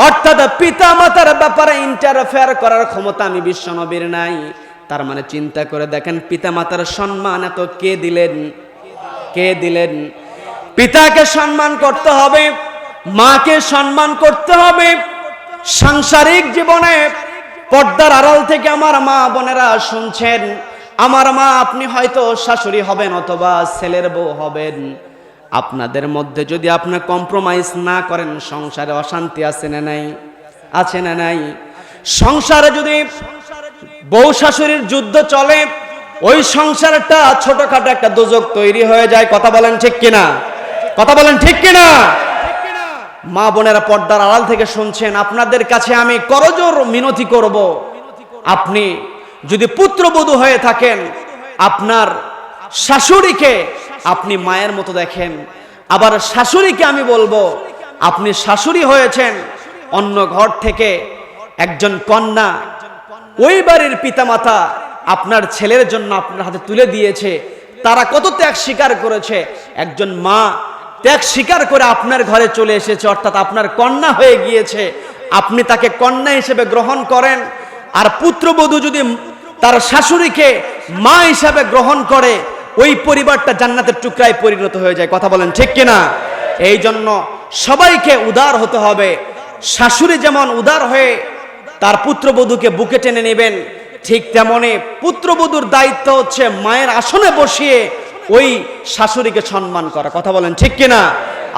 অর্থাৎ পিতা মাতার ব্যাপারে ইন্টারফেয়ার করার ক্ষমতা আমি বিশ্বনবীর নাই। তার মানে চিন্তা করে দেখেন পিতা মাতার সম্মান এত কে দিলেন? কে দিলেন? পিতাকে সম্মান করতে হবে, মাকে সম্মান করতে হবে। সাংসারিক জীবনে পর্দার আড়াল থেকে আমার মা বোনেরা শুনছেন, আমার মা, আপনি হয়তো শাশুড়ি হবেন অথবা ছেলের বউ হবেন, আপনাদের মধ্যে যদি আপনি কম্প্রোমাইজ না করেন, সংসারে অশান্তি আছে না নাই? আছে না নাই? সংসারে যদি বউ শাশুড়ির যুদ্ধ চলে, ওই সংসারটা ছোটখাটো একটা দোজক তৈরি হয়ে যায়। কথা বলেন ঠিক কিনা? কথা বলেন ঠিক কিনা? মা বোনেরা পর্দার আড়াল থেকে শুনছেন, আপনাদের কাছে আমি করজোর মিনতি করব, আপনি যদি পুত্রবধূ হয়ে থাকেন, আপনার শাশুড়িকে আপনি মায়ের মতো দেখেন। আবার শাশুড়িকে আমি বলবো, আপনি শাশুড়ি হয়েছেন, অন্য ঘর থেকে একজন কন্যা, ওই বাড়ির পিতামাতা আপনার ছেলের জন্য আপনার হাতে তুলে দিয়েছে, তারা কত ত্যাগ স্বীকার করেছে। একজন মা ত্যাগ স্বীকার করে আপনার ঘরে চলে এসেছে, অর্থাৎ আপনার কন্যা হয়ে গিয়েছে, আপনি তাকে কন্যা হিসেবে গ্রহণ করেন। আর পুত্রবধূ যদি তার শাশুড়িকে মা হিসাবে গ্রহণ করে, ওই পরিবারটা জান্নাতের টুকরায় পরিণত হয়ে যায়। কথা বলেন ঠিক কিনা? এই জন্য সবাইকে উদার হতে হবে। শাশুড়ি যেমন উদার হয়ে তার পুত্রবধূকে বুকে টেনে নেবেন, ঠিক তেমনি পুত্রবধূর দায়িত্ব হচ্ছে মায়ের আসনে বসিয়ে ওই শাশুড়িকে সম্মান করা। কথা বলেন ঠিক কিনা?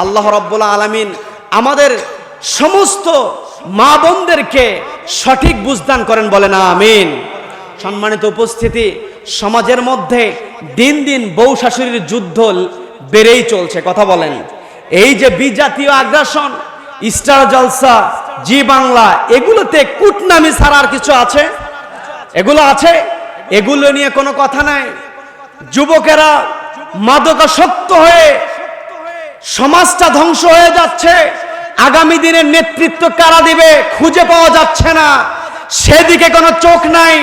আল্লাহ রাব্বুল আলামিন আমাদের সমস্ত মা বোনদেরকে সঠিক বুঝদান করেন, বলেন আমিন। সম্মানিত উপস্থিতি, সমাজের মধ্যে দিন দিন বউ শাশুড়ির যুদ্ধ বেড়েই চলছে। কথা বলেন, এই যে বিজাতীয় আগ্রাসন, স্টার জলসা, জি বাংলা, এগুলোতে কুটনামি ছাড়া আর কিছু আছে? এগুলো আছে? এগুলো নিয়ে কোনো কথা নাই। যুবকেরা মাদকাসক্ত হয়ে সমাজটা ধ্বংস হয়ে যাচ্ছে। আগামী দিনের নেতৃত্ব কারা দিবে খুঁজে পাওয়া যাচ্ছে না, সেদিকে কোনো চোখ নাই।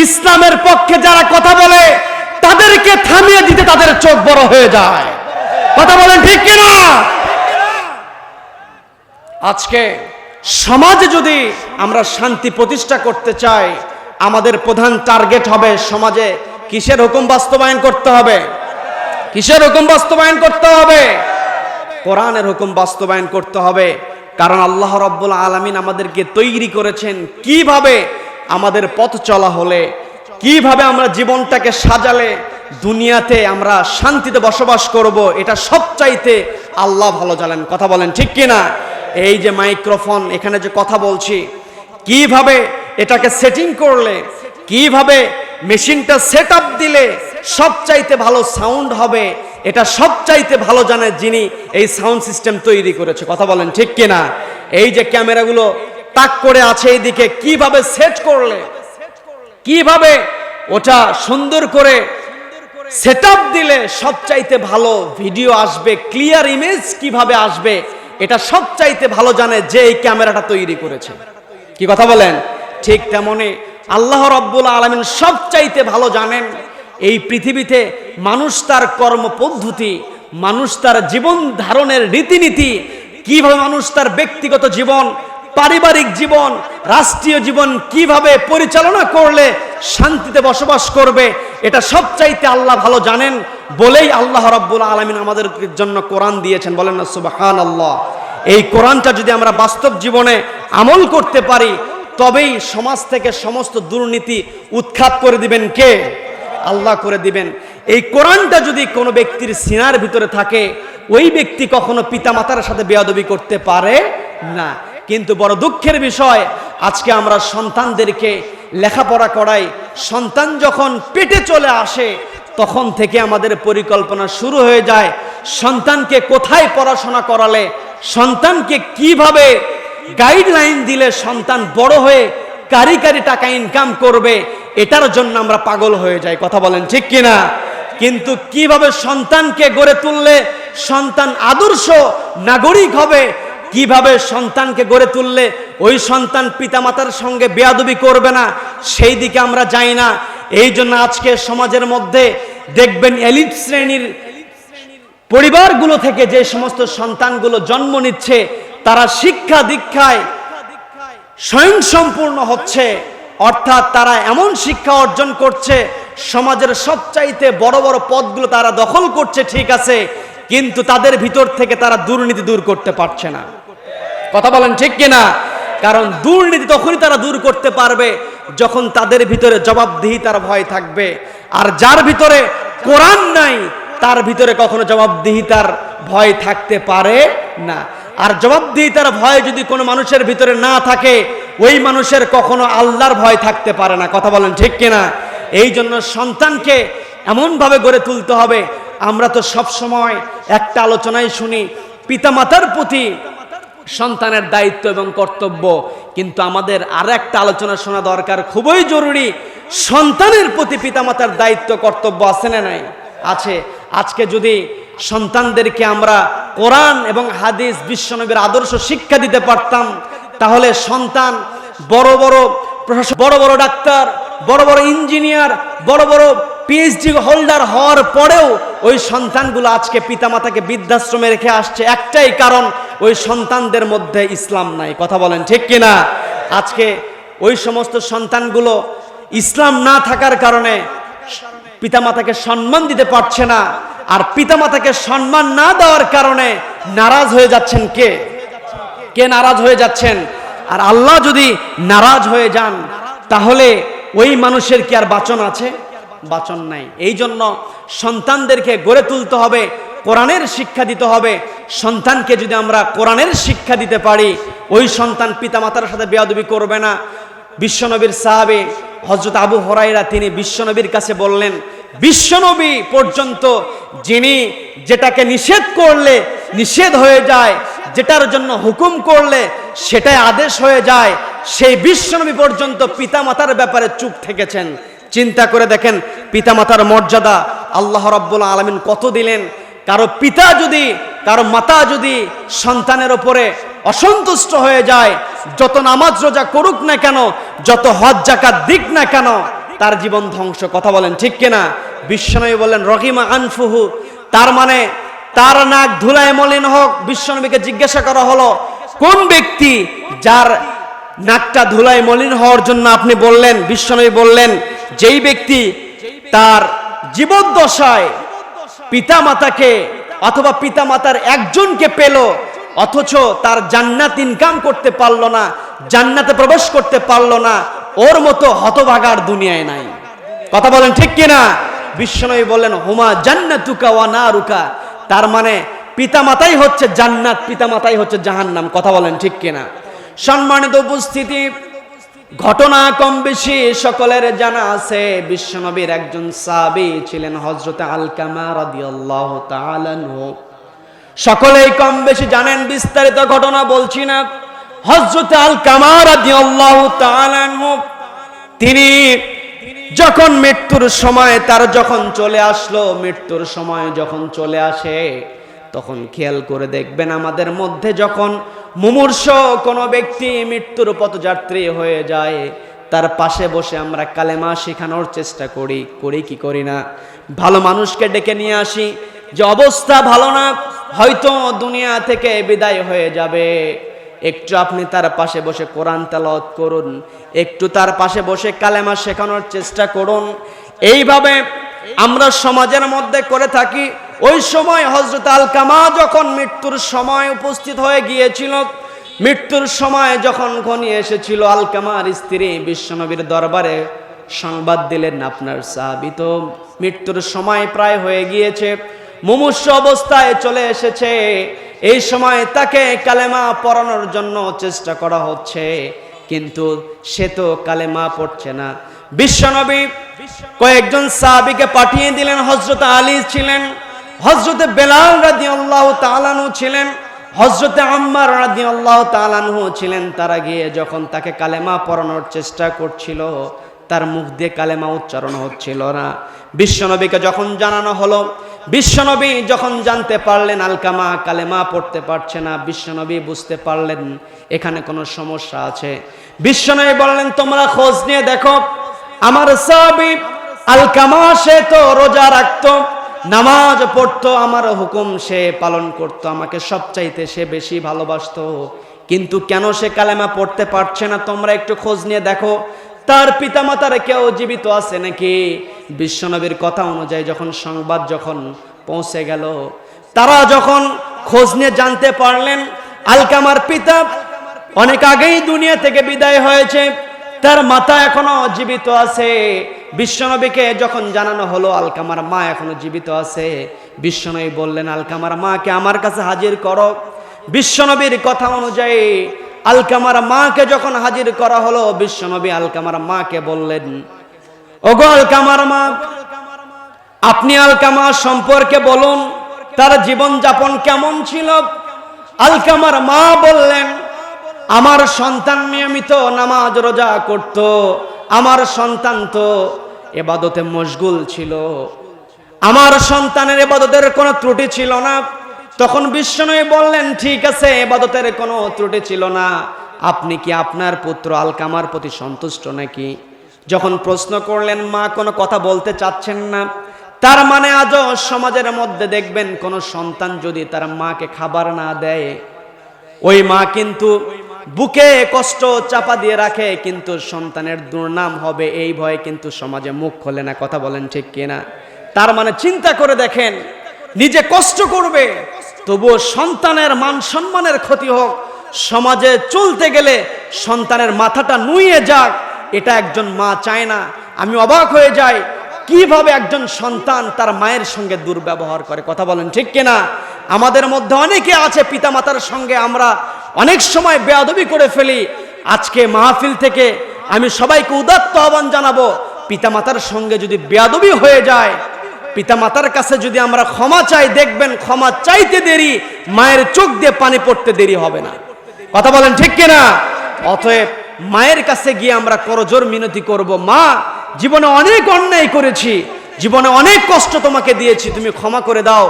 ইসলামের পক্ষে যারা কথা বলে তাদেরকে থামিয়ে দিতে তাদের চোখ বড় হয়ে যায়। কথা বলেন ঠিক কিনা? আজকে সমাজে যদি আমরা শান্তি প্রতিষ্ঠা করতে চাই, আমাদের প্রধান টার্গেট হবে সমাজে কিসের হুকুম বাস্তবায়ন করতে হবে? কিসের হুকুম বাস্তবায়ন করতে হবে? কোরআনের হুকুম বাস্তবায়ন করতে হবে। কারণ আল্লাহ রাব্বুল আলামিন আমাদেরকে তৈরি করেছেন কিভাবে আমাদের পথ চলা হলে, কিভাবে আমরা জীবনটাকে সাজালে দুনিয়াতে আমরা শান্তিতে বসবাস করব, এটা সবচাইতে আল্লাহ ভালো জানেন। কথা বলেন ঠিক কিনা? এই যে মাইক্রোফোন, এখানে যে কথা বলছি, কিভাবে এটাকে সেটিং করলে, কিভাবে মেশিনটা সেট আপ দিলে সবচাইতে ভালো সাউন্ড হবে, এটা সবচাইতে ভালো জানে যিনি এই সাউন্ড সিস্টেম তৈরি করেছে। কথা বলেন ঠিক কিনা? এই যে ক্যামেরাগুলো তাক করে আছে এইদিকে, কিভাবে সেট করলে, কিভাবে ওটা সুন্দর করে সেট আপ দিলে সবচাইতে ভালো ভিডিও আসবে, ক্লিয়ার ইমেজ কিভাবে আসবে, এটা সবচাইতে ভালো জানে যে এই ক্যামেরাটা তৈরি করেছে। কি কথা বলেন? ঠিক তেমনি আল্লাহ রাব্বুল আলামিন সবচাইতে ভালো জানেন এই পৃথিবীতে মানুষ তার কর্মপদ্ধতি, মানুষ তার জীবন ধারণের রীতিনীতি, কিভাবে মানুষ তার ব্যক্তিগত জীবন, পারিবারিক জীবন, রাষ্ট্রীয় জীবন কিভাবে পরিচালনা করলে শান্তিতে বসবাস করবে, এটা সবচাইতে আল্লাহ ভালো জানেন বলেই আল্লাহ রাব্বুল আলামিন আমাদের জন্য কোরআন দিয়েছেন। বলেন না সুবহানাল্লাহ। এই কোরআনটা যদি আমরা বাস্তব জীবনে আমল করতে পারি, তবেই সমাজ থেকে সমস্ত দুর্নীতি উৎখাত করে দিবেন কে? আল্লাহ করে দিবেন। এই কোরআনটা যদি কোনো ব্যক্তির সিনার ভিতরে থাকে, ওই ব্যক্তি কখনো পিতামাতার সাথে বেয়াদবি করতে পারে না। কিন্তু বড় দুঃখের বিষয়, আজকে আমরা সন্তানদেরকে লেখাপড়া করাই, সন্তান যখন পেটে চলে আসে তখন থেকে আমাদের পরিকল্পনা শুরু হয়ে যায় সন্তানকে কোথায় পড়াশোনা করালে, সন্তানকে কিভাবে গাইডলাইন দিলে সন্তান বড় হয়ে কারি কারি টাকা ইনকাম করবে, এটার জন্য আমরা পাগল হয়ে যাই। কথা বলেন ঠিক কিনা? কিন্তু কিভাবে সন্তানকে গড়ে তুললে সন্তান আদর্শ নাগরিক হবে, কিভাবে সন্তানকে গড়ে তুললে ওই সন্তান পিতামাতার সঙ্গে বেয়াদবি করবে না, সেই দিকে আমরা যাই না। এই জন্য আজকে সমাজের মধ্যে দেখবেন এলিট শ্রেণীর পরিবারগুলো থেকে যে সমস্ত সন্তানগুলো জন্ম নিচ্ছে, তারা শিক্ষা দীক্ষায় স্বয়ংসম্পূর্ণ হচ্ছে, অর্থাৎ তারা এমন শিক্ষা অর্জন করছে, সমাজের সবচাইতে বড় বড় পদগুলো তারা দখল করছে, ঠিক আছে, কিন্তু তাদের ভিতর থেকে তারা দুর্নীতি দূর করতে পারছে না। কথা বলেন ঠিক কিনা? কারণ দুর্নীতি তখনই তারা দূর করতে পারবে যখন তাদের ভিতরে জবাবদিহিতার ভয় থাকবে। আর যার ভিতরে কোরআন নাই, তার ভিতরে কখনো জবাবদিহিতার ভয় থাকতে পারে না। আর জবাবদিহিতার ভয় যদি কোনো মানুষের ভিতরে না থাকে, ওই মানুষের কখনো আল্লাহর ভয় থাকতে পারে না। কথা বলেন ঠিক কিনা? এই জন্য সন্তানকে এমনভাবে গড়ে তুলতে হবে। আমরা তো সব সময় একটা আলোচনায় শুনি পিতামাতার প্রতি সন্তানের দায়িত্ব এবং কর্তব্য, কিন্তু আমাদের আর একটা আলোচনা শোনা দরকার, খুবই জরুরি। সন্তানের প্রতি পিতামাতার দায়িত্ব কর্তব্য আছে না নাই? আছে। আজকে যদি সন্তানদেরকে আমরা কোরআন এবং হাদিস, বিশ্বনবীর আদর্শ শিক্ষা দিতে পারতাম, তাহলে সন্তান বড় বড় প্রশাসক, বড় বড় ডাক্তার, বড় বড় ইঞ্জিনিয়ার, বড় বড় পিএইচডি হোল্ডার হওয়ার পরেও ওই সন্তানগুলো আজকে পিতামাতাকে বৃদ্ধাশ্রমে রেখে আসছে, একটাই কারণ, ওই সন্তানদের মধ্যে ইসলাম নাই। কথা বলেন ঠিক কিনা? আজকে ওই সমস্ত সন্তানগুলো ইসলাম না থাকার কারণে পিতামাতাকে সম্মান দিতে পারছে না, আর পিতামাতাকে সম্মান না দেওয়ার কারণে নারাজ হয়ে যাচ্ছেন কে? কে নারাজ হয়ে যাচ্ছেন? আর আল্লাহ যদি নারাজ হয়ে যান, তাহলে ওই মানুষের কি আর বাঁচন আছে? বাঁচন নাই। এই জন্য সন্তানদেরকে গড়ে তুলতে হবে, কোরআনের শিক্ষা দিতে হবে। সন্তানকে যদি আমরা কোরআনের শিক্ষা দিতে পারি, ওই সন্তান পিতামাতার সাথে বেয়াদবি করবে না। বিশ্বনবীর সাহাবী হযরত আবু হুরায়রা তিনি বিশ্বনবীর কাছে বললেন, বিশ্বনবী পর্যন্ত যিনি যেটাকে নিষেধ করলে নিষেধ হয়ে যায়, যেটার জন্য হুকুম করলে সেটাই আদেশ হয়ে যায়, সেই বিশ্বনবী পর্যন্ত পিতামাতার ব্যাপারে চুপ থেকেছেন। চিন্তা করে দেখেন পিতামাতার মর্যাদা আল্লাহ রাব্বুল আলামিন কত দিলেন। কারো পিতা যদি, কারো মাতা যদি সন্তানের উপরে অসন্তুষ্ট হয়ে যায়, যত নামাজ রোজা করুক না কেন, যত হজ যাকাত দিক না কেন, তার জীবন ধ্বংস। কথা বলেন ঠিক কিনা? বিশ্বনবী বললেন রহিমা আনফুহু, তার মানে তার নাক ধুলায় মলিন হোক। বিশ্বনবীকে জিজ্ঞাসা করা হলো, কোন ব্যক্তি যার নাকটা ধুলায় মলিন হওয়ার জন্য আপনি বললেন? বিশ্বনবী বললেন, যেই ব্যক্তি তার জীবদ্দশায় পিতামাতাকে অথবা পিতামাতার একজনকে পেল অথচ তার জান্নাত ইনকাম করতে পারলো না, জান্নাতে প্রবেশ করতে পারলো না, ওর মতো হতভাগার দুনিয়ায় নাই। কথা বলেন ঠিক কিনা? বিশ্বনবী বললেন হুমা জান্নাতুকা ওয়া নারুকা, তার মানে পিতামাতাই হচ্ছে জান্নাত, পিতামাতাই হচ্ছে জাহান্নাম। কথা বলেন ঠিক কিনা? সম্মানিত উপস্থিতি, ঘটনা কম বেশি সকলের জানা আছে। বিশ্বনবীর একজন সাহাবী ছিলেন হযরত আলকামা রাদিয়াল্লাহু তাআলা আনহু। সকলেই কম বেশি জানেন, বিস্তারিত ঘটনা বলছি না। হযরত আলকামা রাদিয়াল্লাহু তাআলা আনহু তিনি যখন মৃত্যুর সময় তার যখন চলে আসলো, মৃত্যুর সময় যখন চলে আসে, তখন খেয়াল করে দেখবেন আমাদের মধ্যে যখন মুমূর্ষ কোনো ব্যক্তি মৃত্যুর পথযাত্রী হয়ে যায়, তার পাশে বসে আমরা কালেমা শেখানোর চেষ্টা করি, করি কি করি না? ভালো মানুষকে ডেকে নিয়ে আসি, যে অবস্থা ভালো না, হয়তো দুনিয়া থেকে বিদায় হয়ে যাবে, একটু আপনি তার পাশে বসে কোরআন তেলাওয়াত করুন, একটু তার পাশে বসে কালেমা শেখানোর চেষ্টা করুন। এইভাবে আমরা সমাজের মধ্যে করে থাকি। ওই সময় হযরত আলকামা যখন মৃত্যুর সময় উপস্থিত হয়ে গিয়েছিল, মৃত্যুর সময় যখন ঘনিয়ে এসেছিল, আলকামার স্ত্রী বিশ্বনবীর দরবারে সংবাদ দিলেন, আপনার সাহাবী তো মৃত্যুর সময় প্রায় হয়ে গিয়েছে, মুমূর্ষ অবস্থায় চলে এসেছে, এই সময় তাকে কালেমা পড়ানোর জন্য চেষ্টা করা হচ্ছে, কিন্তু সে তো কালেমা পড়ছে না। বিশ্বনবী কয়েকজন সাহাবীকে পাঠিয়ে দিলেন। হযরত আলী ছিলেন, হযরত বেলাল রাদিয়াল্লাহু তাআলা আনহু ছিলেন, হযরত আম্মার রাদিয়াল্লাহু তাআলা আনহু ছিলেন। তারা গিয়ে যখন তাকে কালেমা পড়ানোর চেষ্টা করছিল, তার মুখ দিয়ে কালেমা উচ্চারণ হচ্ছিল না। বিশ্বনবীকে যখন জানানো হলো, বিশ্বনবী যখন জানতে পারলেন আলকামা কালেমা পড়তে পারছে না, বিশ্বনবী বুঝতে পারলেন এখানে কোনো সমস্যা আছে। বিশ্বনবী বললেন, তোমরা খোঁজ নিয়ে দেখো, আমার সাহাবী আলকামা সে তো রোজা রাখতো, নামাজ পড়তো, আমার হুকুম সে পালন করতো, আমাকে সবচাইতে সে বেশি ভালোবাসতো, কিন্তু কেন সে কালেমা পড়তে পারছে না? তোমরা একটু খোঁজ নিয়ে দেখো, তার পিতামাতার কেউ জীবিত আছে নাকি? বিশ্বনবীর কথা অনুযায়ী যখন সংবাদ যখন পৌঁছে গেল, তারা যখন খোঁজ নিয়ে জানতে পারলেন আলকামার পিতা অনেক আগেই দুনিয়া থেকে বিদায় হয়েছে, তার মাতা এখনো জীবিত আছে। বিশ্বনবীকে যখন জানানো হলো আলকামার মা এখনো জীবিত আছে, বিশ্বনবী বললেন আলকামার মাকে আমার কাছে হাজির করো। বিশ্বনবীর কথা অনুযায়ী আলকামার মাকে যখন হাজির করা হলো, বিশ্বনবী আলকামার মাকে বললেন, ওগো আলকামার মা, আপনি আলকামা সম্পর্কে বলুন, তার জীবন যাপন কেমন ছিল? আলকামার মা বললেন, আমার সন্তান নিয়মিত নামাজ রোজা করত, আমার সন্তান তো ইবাদতে মশগুল ছিল, আমার সন্তানের ইবাদতের কোনো ত্রুটি ছিল না। তখন বিশ্বনবী বললেন, ঠিক আছে, ইবাদতের কোনো ত্রুটি ছিল না, আপনি কি আপনার পুত্র আলকামার প্রতি সন্তুষ্ট নাকি? যখন প্রশ্ন করলেন, মা কোনো কথা বলতে চাচ্ছেন না। তার মানে আজও সমাজের মধ্যে দেখবেন কোন সন্তান যদি তার মাকে খাবার না দেয়, ওই মা কিন্তু বুকে কষ্ট চাপা দিয়ে রাখে, কিন্তু সন্তানের দুর্নাম হবে এই ভয়ে কিন্তু সমাজে মুখ খোলে না। কথা বলেন ঠিক কিনা? তার মানে চিন্তা করে দেখেন, নিজে কষ্ট করবে তবুও সন্তানের মান সম্মানের ক্ষতি হোক, সমাজে চলতে গেলে সন্তানের মাথাটা নুয়ে যাক, এটা একজন মা চায় না। আমি অবাক হয়ে যাই কিভাবে একজন সন্তান তার মায়ের সঙ্গে দুর্ব্যবহার করে। কথা বলেন ঠিক কিনা? আমাদের মধ্যে অনেকে আছে পিতামাতার সঙ্গে আমরা অনেক সময় বেয়াদবি করে ফেলি। আজকে মাহফিল থেকে আমি সবাইকে উদাত্ত আহ্বান জানাবো, পিতামাতার সঙ্গে যদি বেয়াদবি হয়ে যায়, পিতামাতার কাছে যদি আমরা ক্ষমা চাই, দেখবেন ক্ষমা চাইতে দেরি, মায়ের চোখ দিয়ে পানি পড়তে দেরি হবে না। কথা বলেন ঠিক কিনা? অতএব মায়ের কাছে গিয়ে আমরা করজোর মিনতি করব, মা জীবনে অনেক অন্যায় করেছি, জীবনে অনেক কষ্ট তোমাকে দিয়েছি, তুমি ক্ষমা করে দাও,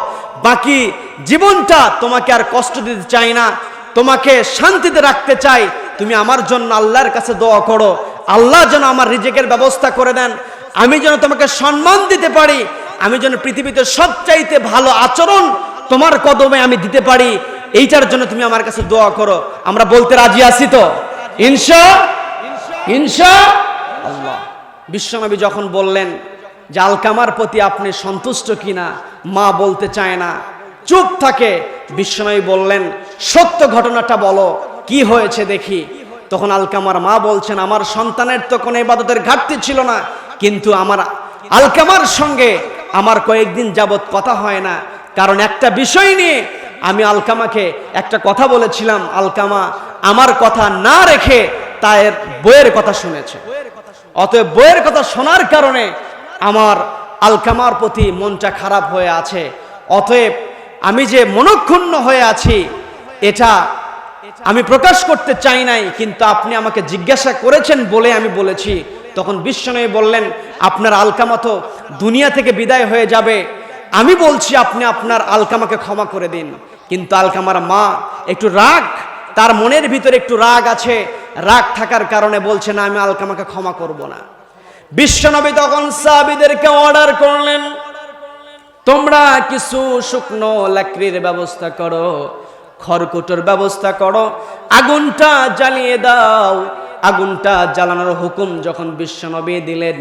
বাকি জীবনটা তোমাকে আর কষ্ট দিতে চাই না, তোমাকে শান্তিতে রাখতে চাই, তুমি আমার জন্য আল্লাহর কাছে দোয়া করো, আল্লাহ যেন আমার রিজিকের ব্যবস্থা করে দেন, আমি যেন তোমাকে সম্মান দিতে পারি, আমি যেন পৃথিবীতে সবচাইতে ভালো আচরণ তোমার কদমে আমি দিতে পারি, এইটার জন্য তুমি আমার কাছে দোয়া করো। আমরা বলতে রাজি আছি তো? ইনশাআল্লাহ। বিশ্বনবী যখন বললেন যে আলকামার প্রতি আপনি সন্তুষ্ট কিনা, মা বলতে চায় না, চুপ থাকে। বিশ্বনবী বললেন সত্য ঘটনাটা বলো, কি হয়েছে দেখি। তখন আলকামার মা বলছেন, আমার সন্তানের তো কোনো ইবাদতের ঘাটতি ছিল না, কিন্তু আমার আলকামার সঙ্গে আমার কয়েকদিন যাবত কথা হয় না, কারণ একটা বিষয় নিয়ে আমি আলকামাকে একটা কথা বলেছিলাম, আলকামা আমার কথা না রেখে তার বইয়ের কথা শুনেছে। অতএব বইয়ের কথা শোনার কারণে আমার আলকামার প্রতি মনটা খারাপ হয়ে আছে। অতএব আমি যে মনক্ষুণ্ণ হয়ে আছি এটা আমি প্রকাশ করতে চাই নাই, কিন্তু আপনি আমাকে জিজ্ঞাসা করেছেন বলে আমি বলেছি। তখন বিশ্বনবী বললেন, আপনার আলকামা তো দুনিয়া থেকে বিদায় হয়ে যাবে, আমি বলছি আপনি আপনার আলকামাকে ক্ষমা করে দিন। কিন্তু আলকামার মা একটু রাগ, তার মনের ভিতরে একটু রাগ আছে, রাগ থাকার কারণে বলছে না, আমি আলকামাকে ক্ষমা করব না। বিশ্বনবী তখন সাহাবীদেরকে অর্ডার করলেন, তোমরা কিছু শুকনো লাকড়ির ব্যবস্থা করো, খড়কুটোর ব্যবস্থা করো, আগুনটা জ্বালিয়ে দাও। আগুনটা জ্বালানোর হুকুম যখন বিশ্বনবী দিলেন,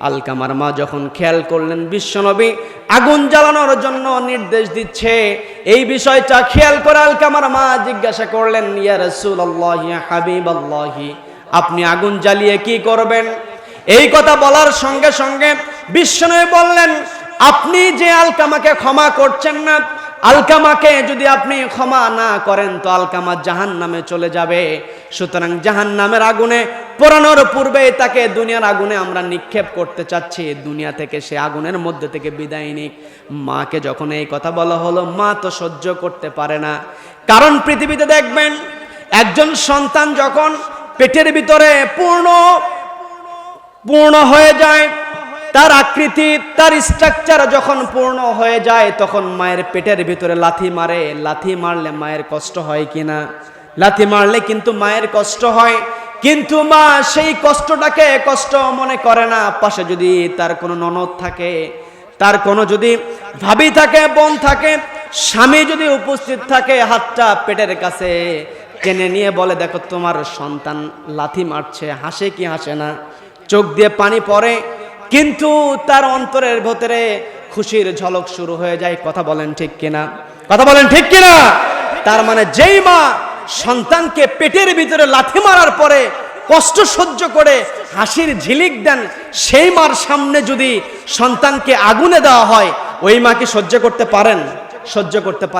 আলকামার মা যখন খেয়াল করলেন বিশ্বনবী আগুন জ্বালানোর জন্য নির্দেশ দিচ্ছে, এই বিষয়টা খেয়াল করে আলকামার মা জিজ্ঞাসা করলেন, ইয়া রাসূলুল্লাহ, ইয়া হাবিবাল্লাহ, আপনি আগুন জ্বালিয়ে কি করবেন? এই কথা বলার সঙ্গে সঙ্গে বিশ্বনবী বললেন, আপনি যে আলকামাকে ক্ষমা করছেন না, আলকামাকে যদি আপনি ক্ষমা না করেন তো আলকামা জাহান্নামে চলে যাবে। সুতরাং জাহান্নামের আগুনে পোড়ানোর পূর্বে তাকে দুনিয়ার আগুনে আমরা নিক্ষেপ করতে চাচ্ছি, দুনিয়া থেকে সে আগুনের মধ্যে থেকে বিদায় নিক। মাকে যখন এই কথা বলা হলো, মা তো সহ্য করতে পারে না। কারণ পৃথিবীতে দেখবেন একজন সন্তান যখন পেটের ভিতরে পূর্ণ হয়ে যায়, তার আকৃতি, তার স্ট্রাকচার যখন পূর্ণ হয়ে যায়, তখন মায়ের পেটের ভিতরে লাথি মারে। লাথি মারলে মায়ের কষ্ট হয় কিনা? লাথি মারলে কিন্তু মায়ের কষ্ট হয়, কিন্তু মা সেই কষ্টটাকে কষ্ট মনে করে না। পাশে যদি তার কোনো ননদ থাকে, তার কোনো যদি ভাবি থাকে, বোন থাকে, স্বামী যদি উপস্থিত থাকে, হাতটা পেটের কাছে টেনে নিয়ে বলে, দেখো তোমার সন্তান লাথি মারছে, হাসে কি হাসে না? চোখ দিয়ে পানি পড়ে, কিন্তু তার অন্তরের ভেতরে খুশির ঝলক শুরু হয়ে যায়। কথা বলেন ঠিক কিনা? কথা বলেন ঠিক কিনা? তার মানে যেই মা সন্তানকে পেটের ভিতরে লাথি মারার পরে কষ্ট সহ্য করে হাসির ঝিলিক দেন, সেই মার সামনে যদি সন্তানকে আগুনে দেওয়া হয়, ওই মা কি সহ্য করতে পারেন? সহ্য করতে পারেন?